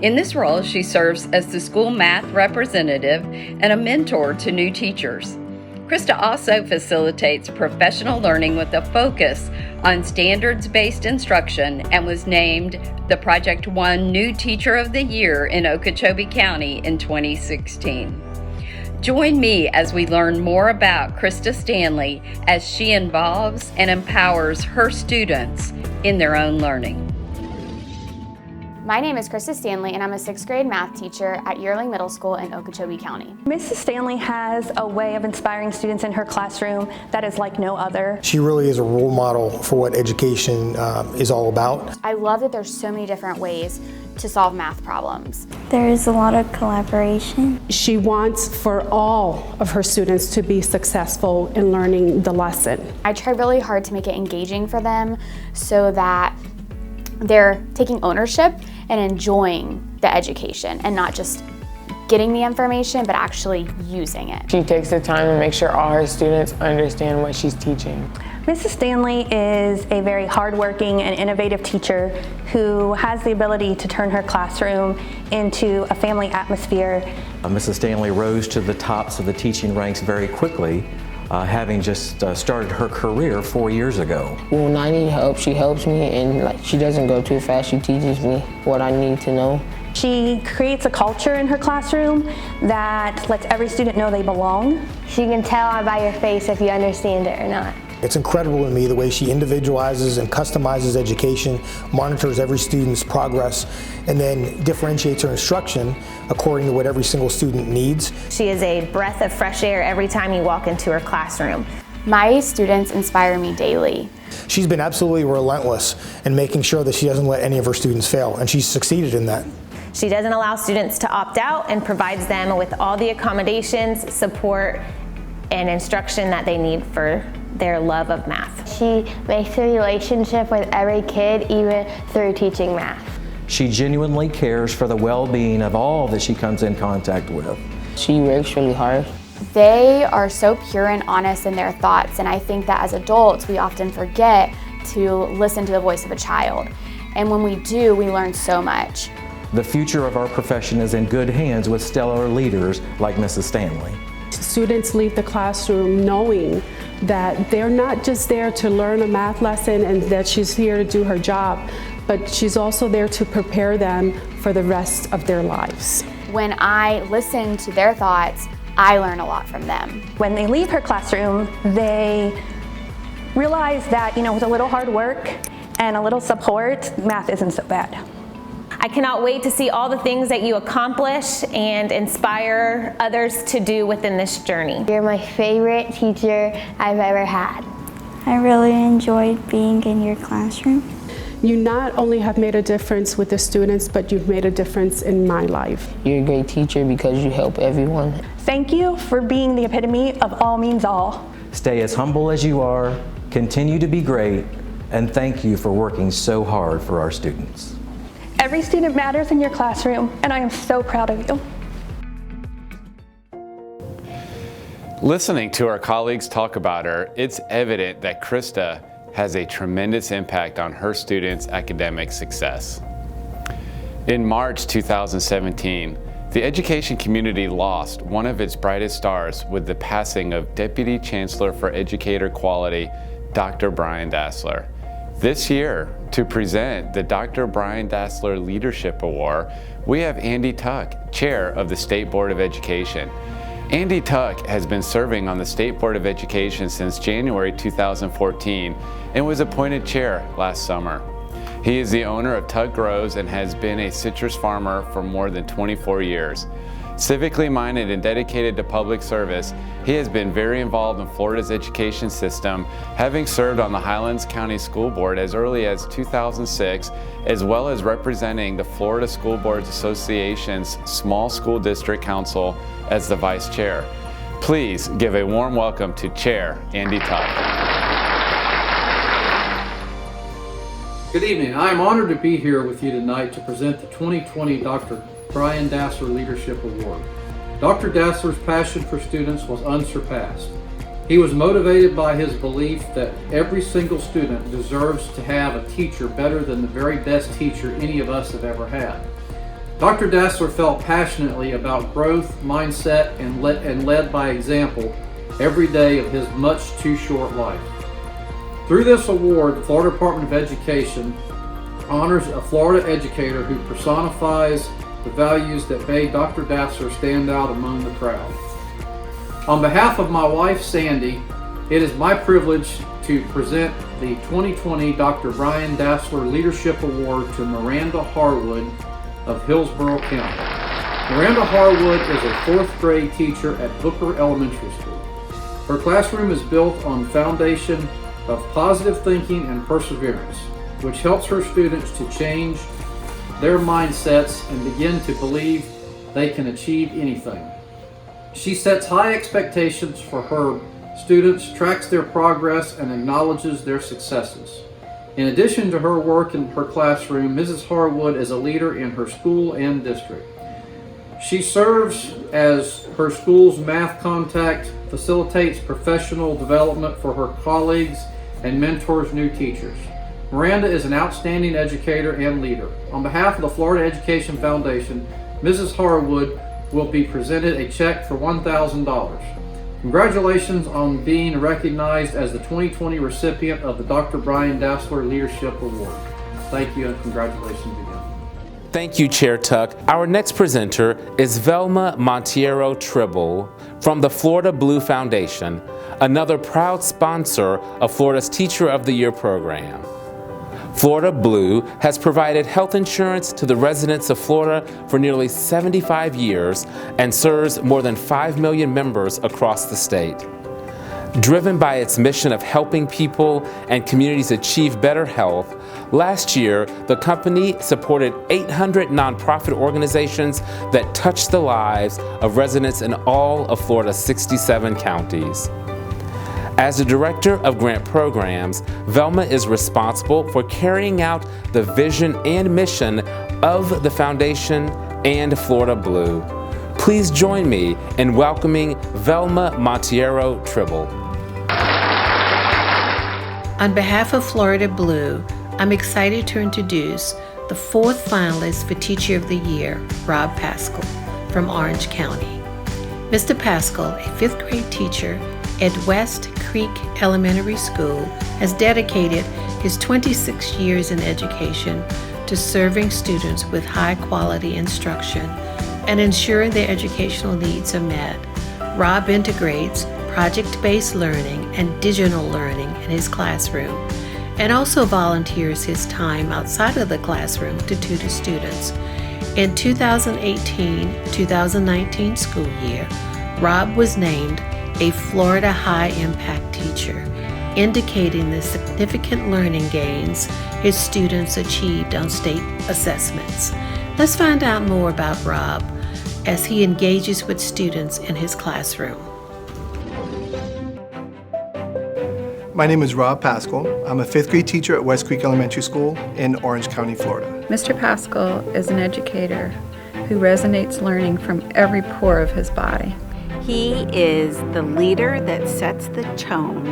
In this role, she serves as the school math representative and a mentor to new teachers. Krista also facilitates professional learning with a focus on standards-based instruction and was named the Project One New Teacher of the Year in Okeechobee County in 2016. Join me as we learn more about Krista Stanley as she involves and empowers her students in their own learning. My name is Krista Stanley, and I'm a 6th grade math teacher at Yearling Middle School in Okeechobee County. Mrs. Stanley has a way of inspiring students in her classroom that is like no other. She really is a role model for what education is all about. I love that there's so many different ways to solve math problems. There is a lot of collaboration. She wants for all of her students to be successful in learning the lesson. I try really hard to make it engaging for them so that they're taking ownership and enjoying the education and not just getting the information, but actually using it. She takes the time to make sure all her students understand what she's teaching. Mrs. Stanley is a very hardworking and innovative teacher who has the ability to turn her classroom into a family atmosphere. Mrs. Stanley rose to the tops of the teaching ranks very quickly, having just started her career 4 years ago. When I need help, she helps me, and she doesn't go too fast. She teaches me what I need to know. She creates a culture in her classroom that lets every student know they belong. She can tell by your face if you understand it or not. It's incredible to me the way she individualizes and customizes education, monitors every student's progress, and then differentiates her instruction according to what every single student needs. She is a breath of fresh air every time you walk into her classroom. My students inspire me daily. She's been absolutely relentless in making sure that she doesn't let any of her students fail, and she's succeeded in that. She doesn't allow students to opt out and provides them with all the accommodations, support, and instruction that they need for their love of math. She makes a relationship with every kid, even through teaching math. She genuinely cares for the well-being of all that she comes in contact with. She works really hard. They are so pure and honest in their thoughts, and I think that as adults, we often forget to listen to the voice of a child. And when we do, we learn so much. The future of our profession is in good hands with stellar leaders like Mrs. Stanley. Students leave the classroom knowing that they're not just there to learn a math lesson and that she's here to do her job, but she's also there to prepare them for the rest of their lives. When I listen to their thoughts, I learn a lot from them. When they leave her classroom, they realize that, with a little hard work and a little support, math isn't so bad. I cannot wait to see all the things that you accomplish and inspire others to do within this journey. You're my favorite teacher I've ever had. I really enjoyed being in your classroom. You not only have made a difference with the students, but you've made a difference in my life. You're a great teacher because you help everyone. Thank you for being the epitome of all means all. Stay as humble as you are, continue to be great, and thank you for working so hard for our students. Every student matters in your classroom, and I am so proud of you. Listening to our colleagues talk about her, it's evident that Krista has a tremendous impact on her students' academic success. In March 2017, the education community lost one of its brightest stars with the passing of Deputy Chancellor for Educator Quality, Dr. Brian Dassler. This year, to present the Dr. Brian Dassler Leadership Award, we have Andy Tuck, Chair of the State Board of Education. Andy Tuck has been serving on the State Board of Education since January 2014 and was appointed chair last summer. He is the owner of Tuck Grows and has been a citrus farmer for more than 24 years. Civically minded and dedicated to public service, he has been very involved in Florida's education system, having served on the Highlands County School Board as early as 2006, as well as representing the Florida School Boards Association's Small School District Council as the vice chair. Please give a warm welcome to Chair Andy Tuck. Good evening. I am honored to be here with you tonight to present the 2020 Dr. Brian Dassler Leadership Award. Dr. Dassler's passion for students was unsurpassed. He was motivated by his belief that every single student deserves to have a teacher better than the very best teacher any of us have ever had. Dr. Dassler felt passionately about growth, mindset, and led by example every day of his much too short life. Through this award, the Florida Department of Education honors a Florida educator who personifies the values that made Dr. Dassler stand out among the crowd. On behalf of my wife, Sandy, it is my privilege to present the 2020 Dr. Brian Dassler Leadership Award to Miranda Harwood of Hillsborough County. Miranda Harwood is a 4th grade teacher at Booker Elementary School. Her classroom is built on the foundation of positive thinking and perseverance, which helps her students to change their mindsets and begin to believe they can achieve anything. She sets high expectations for her students, tracks their progress, and acknowledges their successes. In addition to her work in her classroom, Mrs. Harwood is a leader in her school and district. She serves as her school's math contact, facilitates professional development for her colleagues, and mentors new teachers. Miranda is an outstanding educator and leader. On behalf of the Florida Education Foundation, Mrs. Harwood will be presented a check for $1,000. Congratulations on being recognized as the 2020 recipient of the Dr. Brian Dassler Leadership Award. Thank you and congratulations again. Thank you, Chair Tuck. Our next presenter is Velma Monteiro Tribble from the Florida Blue Foundation, another proud sponsor of Florida's Teacher of the Year program. Florida Blue has provided health insurance to the residents of Florida for nearly 75 years and serves more than 5 million members across the state. Driven by its mission of helping people and communities achieve better health, last year the company supported 800 nonprofit organizations that touch the lives of residents in all of Florida's 67 counties. As the Director of Grant Programs, Velma is responsible for carrying out the vision and mission of the Foundation and Florida Blue. Please join me in welcoming Velma Monteiro Tribble. On behalf of Florida Blue, I'm excited to introduce the 4th finalist for Teacher of the Year, Rob Pascal from Orange County. Mr. Pascal, a 5th grade teacher at West Creek Elementary School, has dedicated his 26 years in education to serving students with high-quality instruction and ensuring their educational needs are met. Rob integrates project-based learning and digital learning in his classroom and also volunteers his time outside of the classroom to tutor students. In 2018-2019 school year, Rob was named a Florida High Impact Teacher, indicating the significant learning gains his students achieved on state assessments. Let's find out more about Rob as he engages with students in his classroom. My name is Rob Pascal. I'm a 5th grade teacher at West Creek Elementary School in Orange County, Florida. Mr. Pascal is an educator who resonates learning from every pore of his body. He is the leader that sets the tone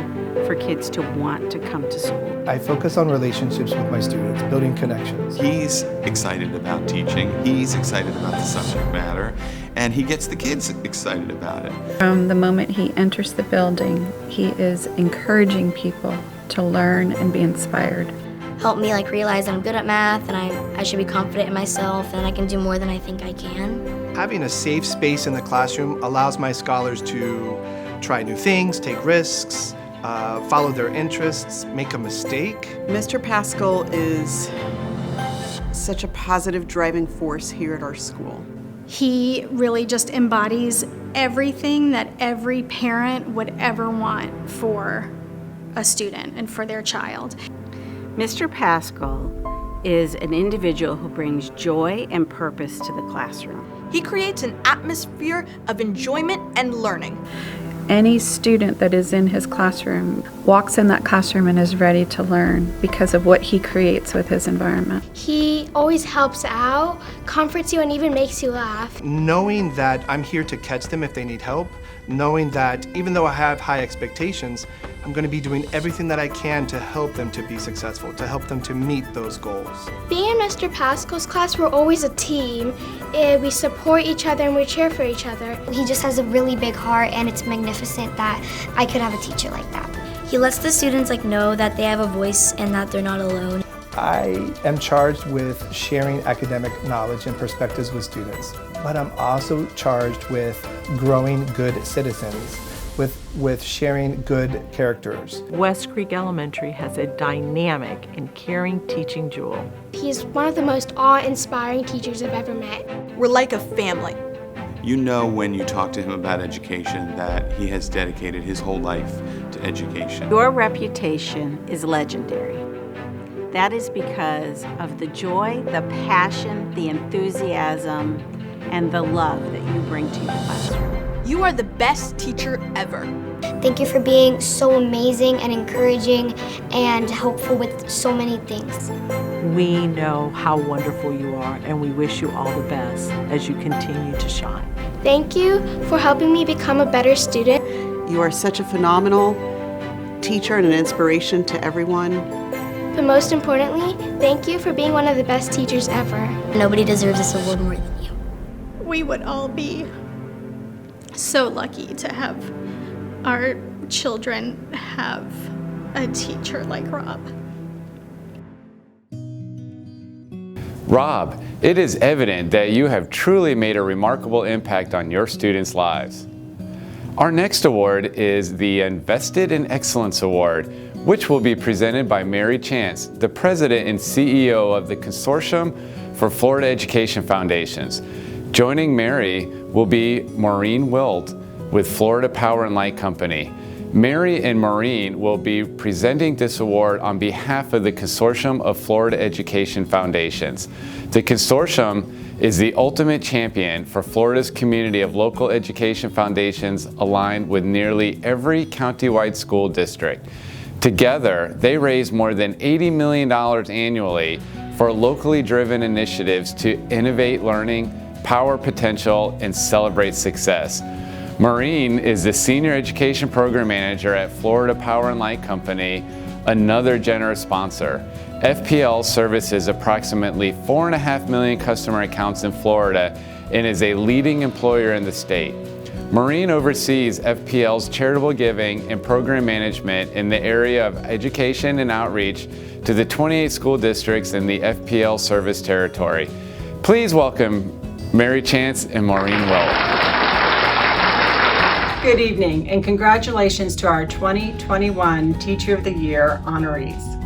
for kids to want to come to school. I focus on relationships with my students, building connections. He's excited about teaching, he's excited about the subject matter, and he gets the kids excited about it. From the moment he enters the building, he is encouraging people to learn and be inspired. Help me realize that I'm good at math and I should be confident in myself and I can do more than I think I can. Having a safe space in the classroom allows my scholars to try new things, take risks, follow their interests, make a mistake. Mr. Pascal is such a positive driving force here at our school. He really just embodies everything that every parent would ever want for a student and for their child. Mr. Pascal is an individual who brings joy and purpose to the classroom. He creates an atmosphere of enjoyment and learning. Any student that is in his classroom walks in that classroom and is ready to learn because of what he creates with his environment. He always helps out, comforts you, and even makes you laugh. Knowing that I'm here to catch them if they need help, knowing that even though I have high expectations, I'm going to be doing everything that I can to help them to be successful, to help them to meet those goals. Being in Mr. Pascal's class, we're always a team. We support each other and we cheer for each other. He just has a really big heart and it's magnificent that I could have a teacher like that. He lets the students know that they have a voice and that they're not alone. I am charged with sharing academic knowledge and perspectives with students, but I'm also charged with growing good citizens, with sharing good characters. West Creek Elementary has a dynamic and caring teaching jewel. He's one of the most awe-inspiring teachers I've ever met. We're like a family. You know when you talk to him about education that he has dedicated his whole life to education. Your reputation is legendary. That is because of the joy, the passion, the enthusiasm, and the love that you bring to your classroom. You are the best teacher ever. Thank you for being so amazing and encouraging and helpful with so many things. We know how wonderful you are, and we wish you all the best as you continue to shine. Thank you for helping me become a better student. You are such a phenomenal teacher and an inspiration to everyone. But most importantly, thank you for being one of the best teachers ever. Nobody deserves this award more than you. We would all be so lucky to have our children have a teacher like Rob. Rob, it is evident that you have truly made a remarkable impact on your students' lives. Our next award is the Invested in Excellence Award, which will be presented by Mary Chance, the President and CEO of the Consortium for Florida Education Foundations. Joining Mary will be Maureen Wilt with Florida Power and Light Company. Mary and Maureen will be presenting this award on behalf of the Consortium of Florida Education Foundations. The Consortium is the ultimate champion for Florida's community of local education foundations aligned with nearly every countywide school district. Together, they raise more than $80 million annually for locally driven initiatives to innovate learning, power potential, and celebrate success. Maureen is the Senior Education Program Manager at Florida Power and Light Company, another generous sponsor. FPL services approximately 4.5 million customer accounts in Florida and is a leading employer in the state. Maureen oversees FPL's charitable giving and program management in the area of education and outreach to the 28 school districts in the FPL service territory. Please welcome Mary Chance and Maureen Wilt. Good evening and congratulations to our 2021 Teacher of the Year honorees.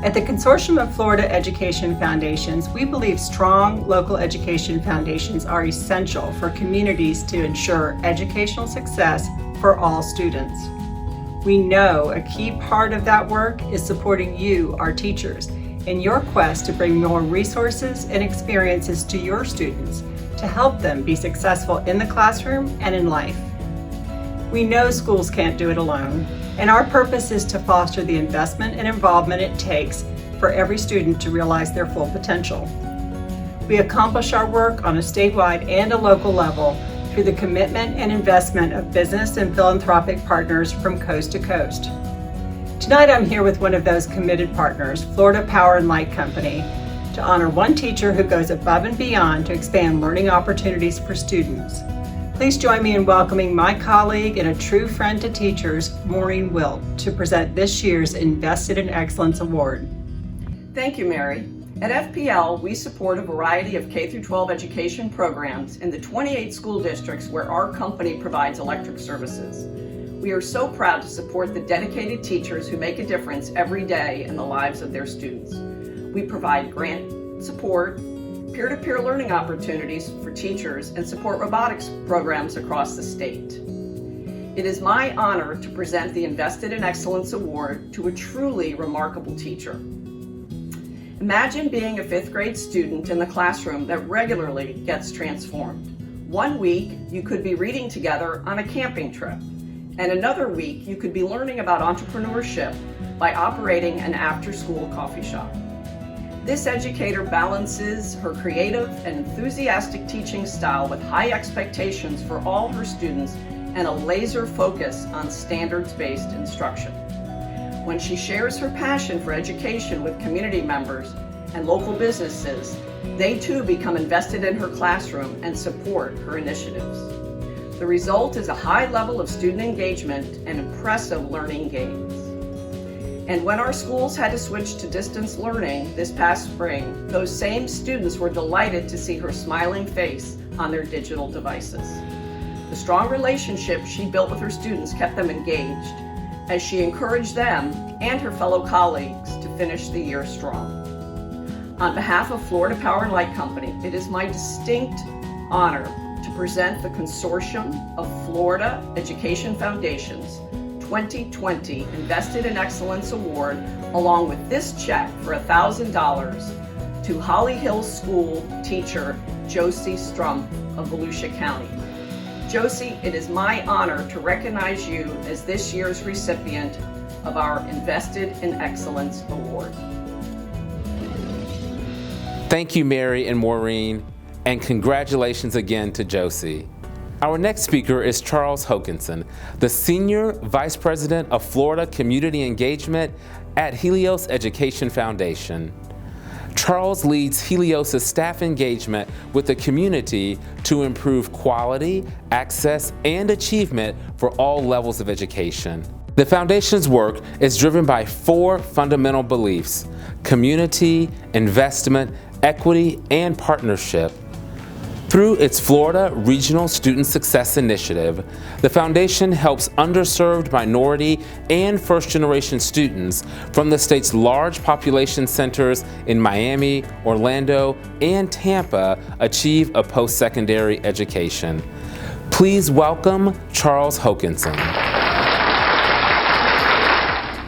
At the Consortium of Florida Education Foundations, we believe strong local education foundations are essential for communities to ensure educational success for all students. We know a key part of that work is supporting you, our teachers, in your quest to bring more resources and experiences to your students to help them be successful in the classroom and in life. We know schools can't do it alone, and our purpose is to foster the investment and involvement it takes for every student to realize their full potential. We accomplish our work on a statewide and a local level through the commitment and investment of business and philanthropic partners from coast to coast. Tonight I'm here with one of those committed partners, Florida Power and Light Company, to honor one teacher who goes above and beyond to expand learning opportunities for students. Please join me in welcoming my colleague and a true friend to teachers, Maureen Wilt, to present this year's Invested in Excellence Award. Thank you, Mary. At FPL, we support a variety of K-12 education programs in the 28 school districts where our company provides electric services. We are so proud to support the dedicated teachers who make a difference every day in the lives of their students. We provide grant support, peer-to-peer learning opportunities for teachers, and support robotics programs across the state. It is my honor to present the Invested in Excellence Award to a truly remarkable teacher. Imagine being a 5th grade student in the classroom that regularly gets transformed. One week, you could be reading together on a camping trip, and another week, you could be learning about entrepreneurship by operating an after-school coffee shop. This educator balances her creative and enthusiastic teaching style with high expectations for all her students and a laser focus on standards-based instruction. When she shares her passion for education with community members and local businesses, they too become invested in her classroom and support her initiatives. The result is a high level of student engagement and impressive learning gains. And when our schools had to switch to distance learning this past spring, those same students were delighted to see her smiling face on their digital devices. The strong relationship she built with her students kept them engaged as she encouraged them and her fellow colleagues to finish the year strong. On behalf of Florida Power and Light Company, it is my distinct honor to present the Consortium of Florida Education Foundations 2020 Invested in Excellence Award, along with this check for $1,000 to Holly Hill School teacher Josie Strumpf of Volusia County. Josie, it is my honor to recognize you as this year's recipient of our Invested in Excellence Award. Thank you, Mary and Maureen, and congratulations again to Josie. Our next speaker is Charles Hokanson, the Senior Vice President of Florida Community Engagement at Helios Education Foundation. Charles leads Helios' staff engagement with the community to improve quality, access, and achievement for all levels of education. The foundation's work is driven by 4 fundamental beliefs: community, investment, equity, and partnership. Through its Florida Regional Student Success Initiative, the foundation helps underserved minority and first-generation students from the state's large population centers in Miami, Orlando, and Tampa achieve a post-secondary education. Please welcome Charles Hokanson.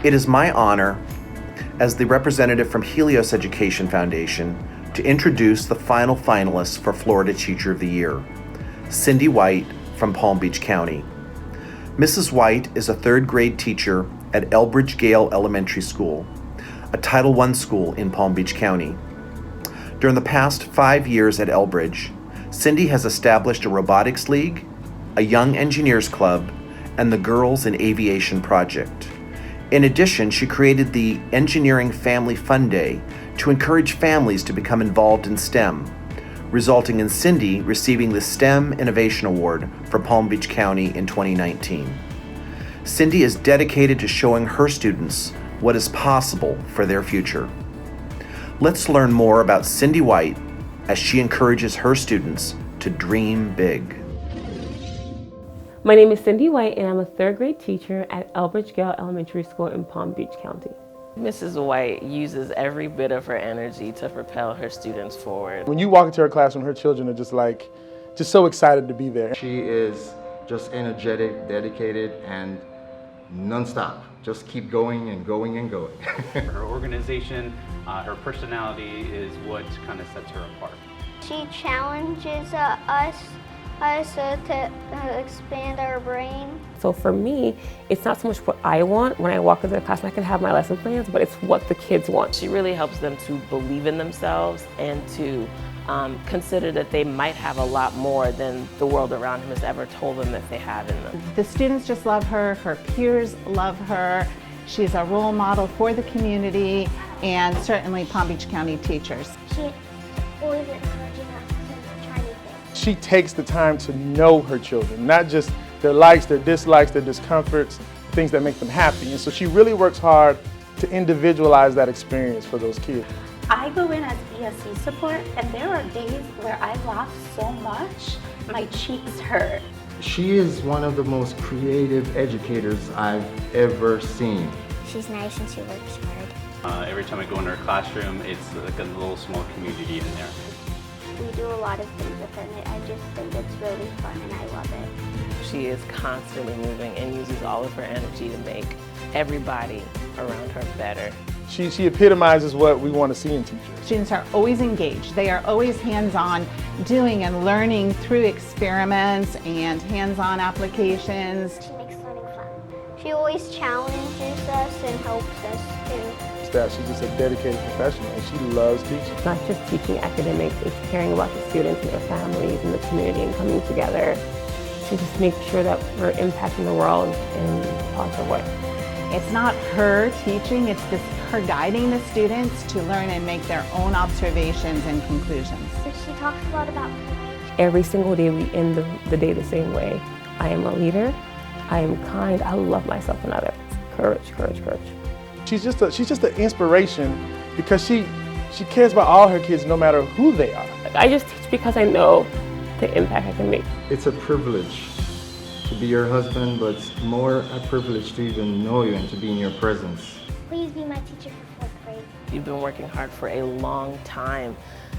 It is my honor, as the representative from Helios Education Foundation, to introduce the final finalists for Florida Teacher of the Year, Cindy White from Palm Beach County. Mrs. White is a 3rd grade teacher at Elbridge Gale Elementary School, a Title I school in Palm Beach County. During the past 5 years at Elbridge, Cindy has established a robotics league, a young engineers club, and the Girls in Aviation project. In addition, she created the Engineering Family Fun Day to encourage families to become involved in STEM, resulting in Cindy receiving the STEM Innovation Award for Palm Beach County in 2019. Cindy is dedicated to showing her students what is possible for their future. Let's learn more about Cindy White as she encourages her students to dream big. My name is Cindy White, and I'm a 3rd grade teacher at Elbridge Gale Elementary School in Palm Beach County. Mrs. White uses every bit of her energy to propel her students forward. When you walk into her classroom, her children are just so excited to be there. She is just energetic, dedicated, and nonstop. Just keep going and going and going. Her organization, her personality is what kind of sets her apart. She challenges us to expand our brain. So for me, it's not so much what I want when I walk into the classroom. I can have my lesson plans, but it's what the kids want. She really helps them to believe in themselves and to consider that they might have a lot more than the world around them has ever told them that they have in them. The students just love her peers love her. She's a role model for the community and certainly Palm Beach County teachers. She always encouraging us to try new things. She takes the time to know her children, not just their likes, their dislikes, their discomforts, things that make them happy. And so she really works hard to individualize that experience for those kids. I go in as ESC support, and there are days where I laugh so much, my cheeks hurt. She is one of the most creative educators I've ever seen. She's nice and she works hard. Every time I go into her classroom, it's like a little small community in there. We do a lot of things with her, and I just think it's really fun and I love it. She is constantly moving and uses all of her energy to make everybody around her better. She epitomizes what we want to see in teachers. Students are always engaged. They are always hands-on, doing and learning through experiments and hands-on applications. She makes learning fun. She always challenges us and helps us too. She's just a dedicated professional and she loves teaching. It's not just teaching academics, it's caring about the students and their families and the community and coming together to just make sure that we're impacting the world in a positive way. It's not her teaching, it's just her guiding the students to learn and make their own observations and conclusions. She talks a lot about every single day we end the day the same way. I am a leader, I am kind, I love myself and others. Courage, courage, courage. She's just an inspiration because she cares about all her kids no matter who they are. I just teach because I know the impact I can make. It's a privilege to be your husband, but it's more a privilege to even know you and to be in your presence. Please be my teacher for 4th grade. You've been working hard for a long time,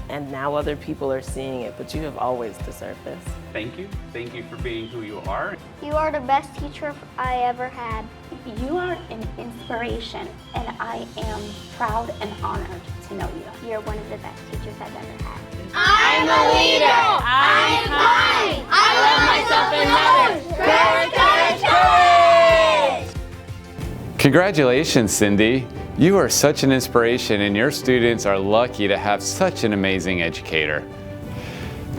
and now other people are seeing it, but you have always deserved this. Thank you. Thank you for being who you are. You are the best teacher I ever had. You are an inspiration, and I am proud and honored to know you. You're one of the best teachers I've ever had. I'm a leader. I'm kind. I love myself and others. Courage, courage, courage! Congratulations, Cindy. You are such an inspiration and your students are lucky to have such an amazing educator.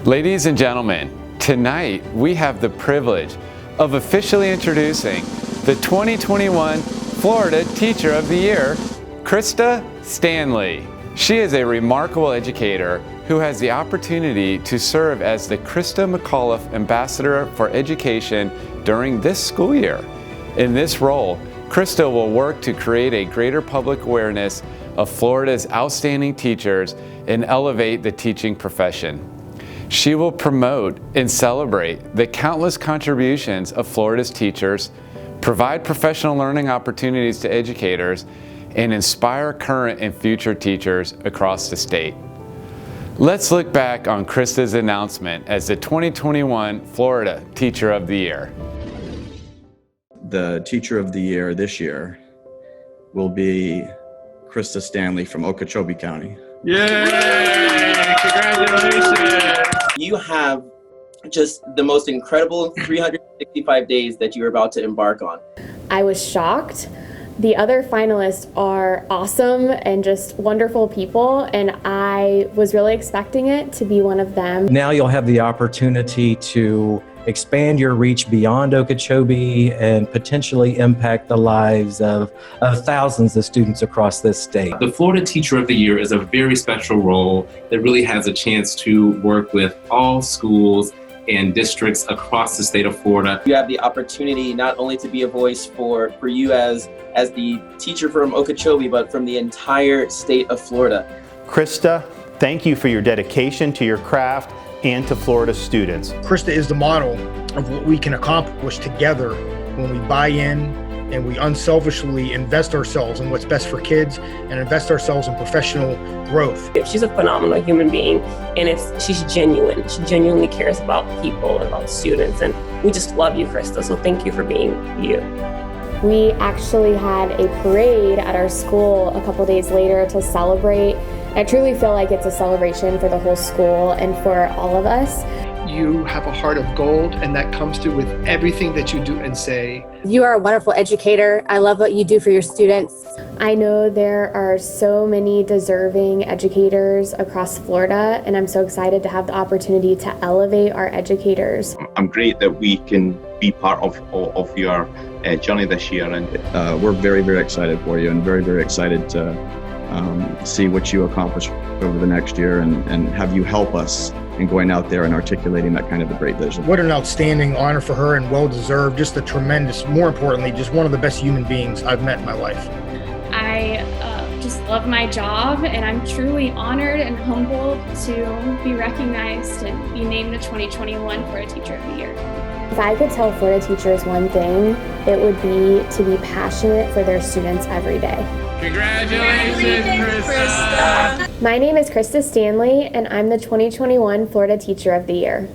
Ladies and gentlemen, tonight we have the privilege of officially introducing the 2021 Florida Teacher of the Year, Krista Stanley. She is a remarkable educator who has the opportunity to serve as the Krista McAuliffe Ambassador for Education during this school year. In this role, Krista will work to create a greater public awareness of Florida's outstanding teachers and elevate the teaching profession. She will promote and celebrate the countless contributions of Florida's teachers, provide professional learning opportunities to educators, and inspire current and future teachers across the state. Let's look back on Krista's announcement as the 2021 Florida Teacher of the Year. The Teacher of the Year this year will be Krista Stanley from Okeechobee County. Yay! Congratulations! You have just the most incredible 365 days that you're about to embark on. I was shocked. The other finalists are awesome and just wonderful people, and I was really expecting it to be one of them. Now you'll have the opportunity to expand your reach beyond Okeechobee and potentially impact the lives of thousands of students across this state. The Florida Teacher of the Year is a very special role that really has a chance to work with all schools and districts across the state of Florida. You have the opportunity not only to be a voice for you as the teacher from Okeechobee, but from the entire state of Florida. Krista, thank you for your dedication to your craft and to Florida students. Krista is the model of what we can accomplish together when we buy in, and we unselfishly invest ourselves in what's best for kids and invest ourselves in professional growth. She's a phenomenal human being, and she's genuine. She genuinely cares about people and about students, and we just love you, Krista, so thank you for being you. We actually had a parade at our school a couple days later to celebrate. I truly feel like it's a celebration for the whole school and for all of us. You have a heart of gold, and that comes through with everything that you do and say. You are a wonderful educator. I love what you do for your students. I know there are so many deserving educators across Florida, and I'm so excited to have the opportunity to elevate our educators. I'm great that we can be part of your journey this year, and we're very, very excited for you, and very, very excited to see what you accomplish over the next year and have you help us in going out there and articulating that kind of a great vision. What an outstanding honor for her, and well-deserved. Just a tremendous, more importantly, just one of the best human beings I've met in my life. I just love my job, and I'm truly honored and humbled to be recognized and be named the 2021 Florida Teacher of the Year. If I could tell Florida teachers one thing, it would be to be passionate for their students every day. Congratulations, Krista! My name is Krista Stanley, and I'm the 2021 Florida Teacher of the Year.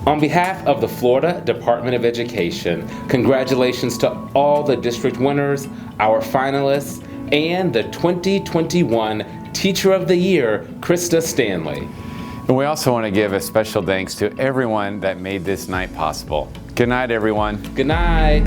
On behalf of the Florida Department of Education, congratulations to all the district winners, our finalists, and the 2021 Teacher of the Year, Krista Stanley. And we also want to give a special thanks to everyone that made this night possible. Good night, everyone. Good night.